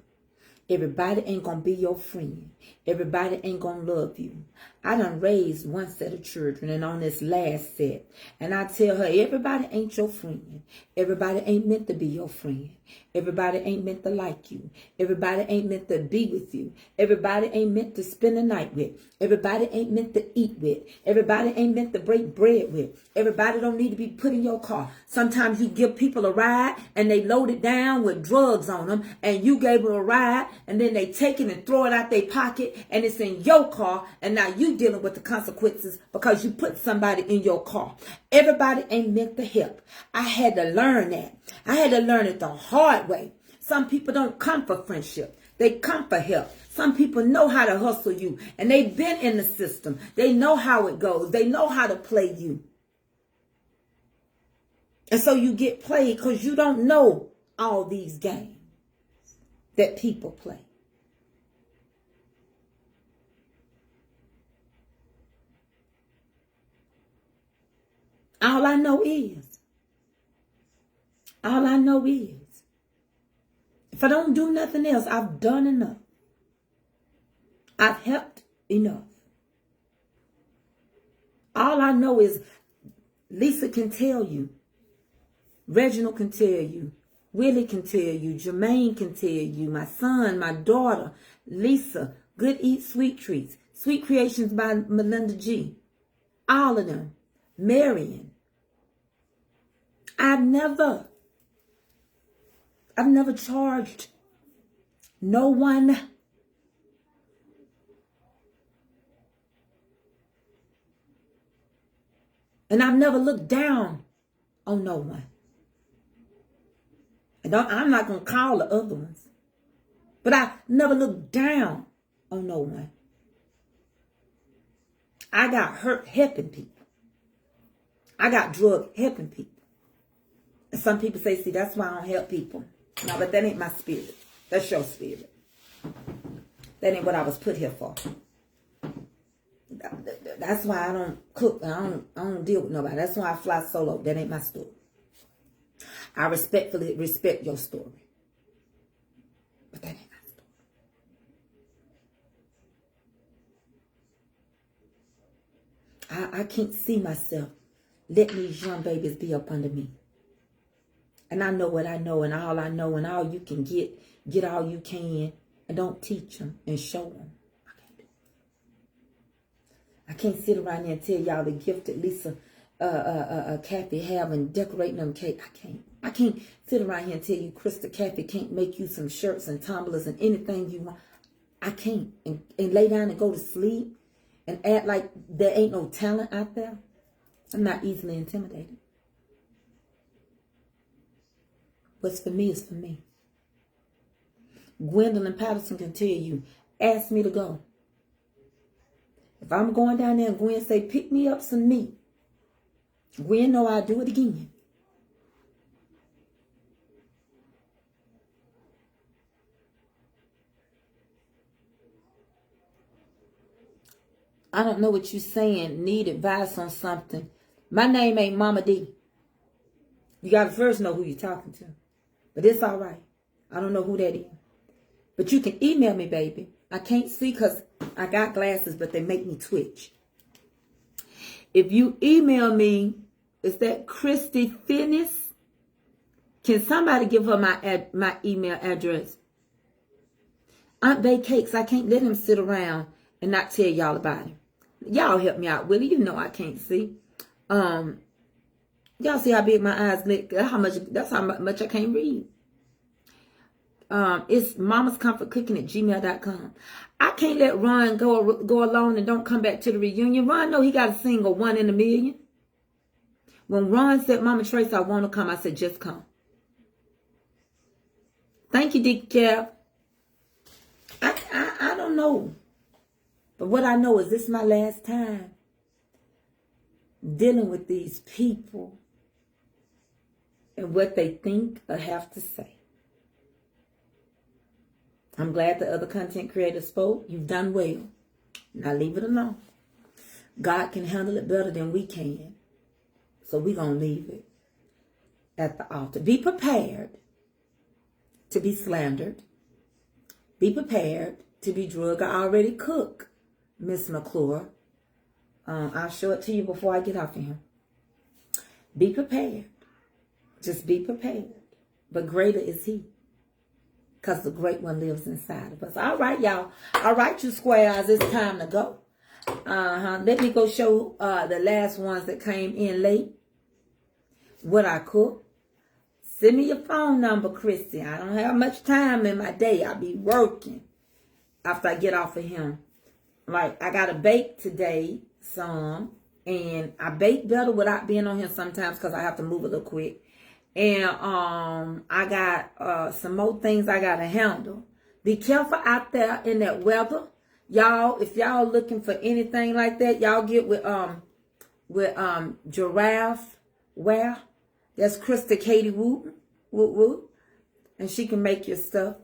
Everybody ain't going to be your friend. Everybody ain't going to love you. I done raised one set of children, and on this last set, and I tell her, everybody ain't your friend. Everybody ain't meant to be your friend. Everybody ain't meant to like you. Everybody ain't meant to be with you. Everybody ain't meant to spend the night with. Everybody ain't meant to eat with. Everybody ain't meant to break bread with. Everybody don't need to be put in your car. Sometimes you give people a ride and they load it down with drugs on them, and you gave them a ride and then they take it and throw it out their pocket and it's in your car, and now you dealing with the consequences because you put somebody in your car. Everybody ain't meant to help. I had to learn that. I had to learn it the hard way. Some people don't come for friendship. They come for help. Some people know how to hustle you, and they've been in the system. They know how it goes. They know how to play you. And so you get played because you don't know all these games that people play. All I know is, if I don't do nothing else, I've done enough. I've helped enough. All I know is Lisa can tell you, Reginald can tell you, Willie can tell you, Jermaine can tell you, my son, my daughter, Lisa, Good Eat Sweet Treats, Sweet Creations by Melinda G. All of them. Marion. I've never charged no one. And I've never looked down on no one. And I'm not going to call the other ones. But I never looked down on no one. I got hurt helping people. I got drug helping people. And some people say, see, that's why I don't help people. No, but that ain't my spirit. That's your spirit. That ain't what I was put here for. That's why I don't cook. I don't deal with nobody. That's why I fly solo. That ain't my story. I respectfully respect your story. But that ain't my story. I can't see myself letting these young babies be up under me. And I know what I know, and all you can get all you can, and don't teach them and show them. I can't sit around here and tell y'all the gift that Lisa, Kathy have and decorating them cake. I can't sit around here and tell you Krista Kathy can't make you some shirts and tumblers and anything you want. I can't. And lay down and go to sleep and act like there ain't no talent out there. I'm not easily intimidated. What's for me is for me. Gwendolyn Patterson can tell you, ask me to go. If I'm going down there and Gwen say, pick me up some meat, Gwen know I'll do it again. I don't know what you're saying. Need advice on something. My name ain't Mama D. You got to first know who you're talking to. But it's all right. I don't know who that is. But you can email me, baby. I can't see because I got glasses, but they make me twitch. If you email me, is that Christy Finnis? Can somebody give her my email address? Aunt Bay Cakes, I can't let him sit around and not tell y'all about him. Y'all help me out, Willie. You know I can't see. Y'all see how big my eyes look? That's how much I can't read. It's mamascomfortcooking@gmail.com. I can't let Ron go alone and don't come back to the reunion. Ron know he got to sing a 1 in a million. When Ron said, Mama Trace, I want to come, I said, just come. Thank you, Dick Jeff. I don't know. But what I know is this is my last time dealing with these people and what they think or have to say. I'm glad the other content creators spoke. You've done well. Now leave it alone. God can handle it better than we can. So we're going to leave it at the altar. Be prepared to be slandered. Be prepared to be drugged. I already cook, Miss McClure. I'll show it to you before I get off of here. Be prepared. Just be prepared. But greater is he. Because the great one lives inside of us. All right, y'all. All right, you squares. It's time to go. Let me go show the last ones that came in late. What I cook. Send me your phone number, Christy. I don't have much time in my day. I'll be working after I get off of him. Like, I got to bake today some. And I bake better without being on here sometimes because I have to move a little quick. And I got some more things I got to handle. Be careful out there in that weather. Y'all, if y'all looking for anything like that, y'all get with Giraffe Wear. That's Krista Katie Wooten. And she can make your stuff,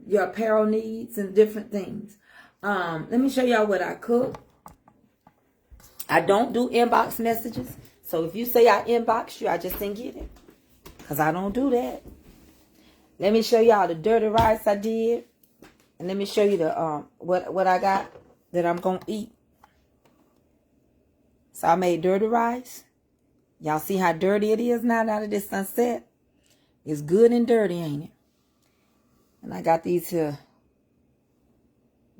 your apparel needs and different things. Let me show y'all what I cook. I don't do inbox messages. So if you say I inbox you, I just didn't get it. Because I don't do that. Let me show y'all the dirty rice I did. And let me show you the what I got that I'm going to eat. So I made dirty rice. Y'all see how dirty it is now that this sunset? It's good and dirty, ain't it? And I got these here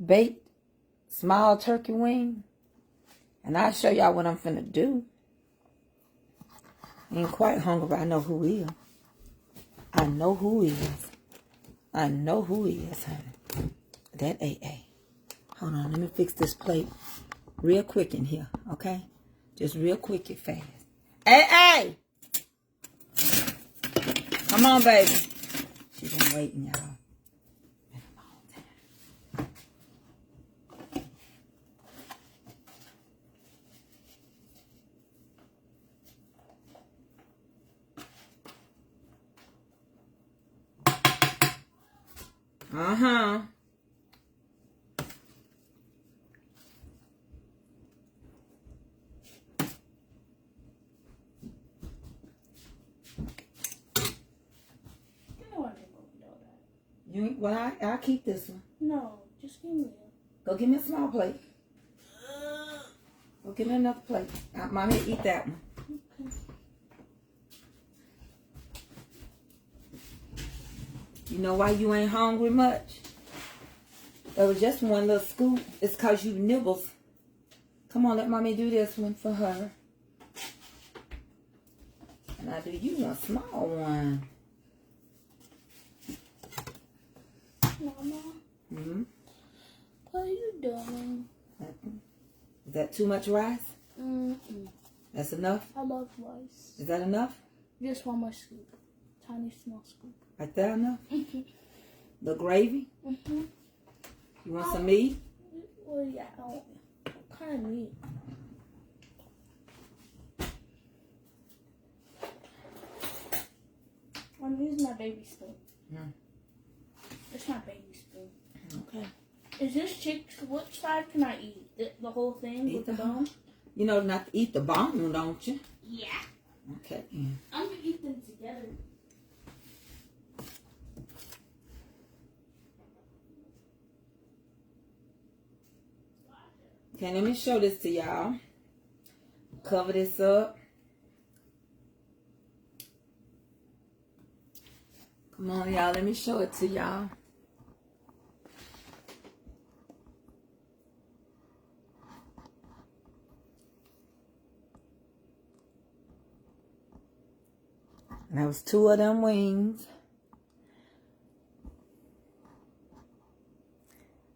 baked small turkey wing. And I'll show y'all what I'm finna do. Ain't quite hungry, but I know who he is. I know who he is. I know who he is, honey. That AA. Hold on, let me fix this plate real quick in here, okay? Just real quick and fast. AA! Come on, baby. She's been waiting, y'all. Been a long time. Uh-huh. Well, I'll keep this one. No, just give me it. Go give me a small plate. Go give me another plate. Mommy, eat that one. Okay. You know why you ain't hungry much? There was just one little scoop. It's because you nibbles. Come on, let mommy do this one for her. And I do you one small one. Mama, Mm-hmm. what are you doing? Nothing. Is that too much rice? Mm-hmm. That's enough? I love rice. Is that enough? Just one more scoop. Tiny, small scoop. Right there enough? Mm-hmm. The gravy? Mm-hmm. You want some meat? Well, yeah, I want kind of meat. I'm using my baby spoon. Mm. It's my baby spoon. Okay. Is this chick? What side can I eat? The whole thing Eat with the the bone? You know not to eat the bone, don't you? Yeah. Okay. I'm gonna eat them together. Okay, let me show this to y'all. Cover this up. Come on, y'all. Let me show it to y'all. And that was 2 of them wings.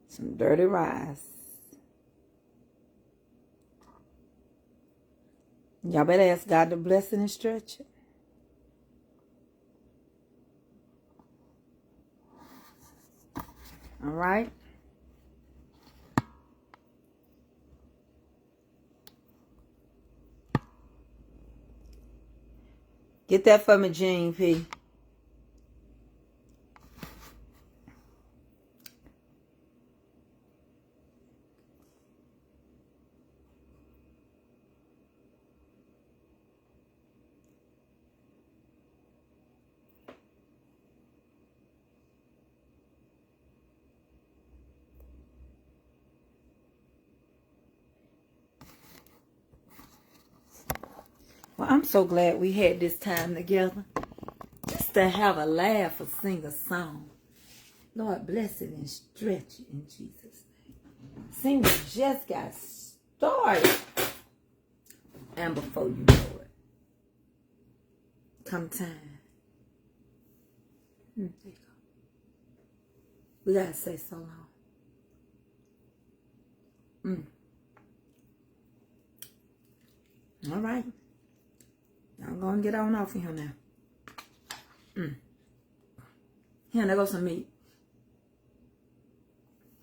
Some dirty rice. Y'all better ask God to bless it and stretch it. All right. Get that for me, Jean P. Well, I'm so glad we had this time together. Just to have a laugh or sing a song. Lord, bless it and stretch it in Jesus' name. See, we just got started. And before you know it, come time. There you go. We gotta say so long. All right. I'm gonna get on off of here now. Here, there goes some meat.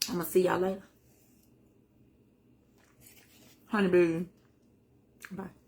I'm gonna see y'all later. Honey boo. Bye.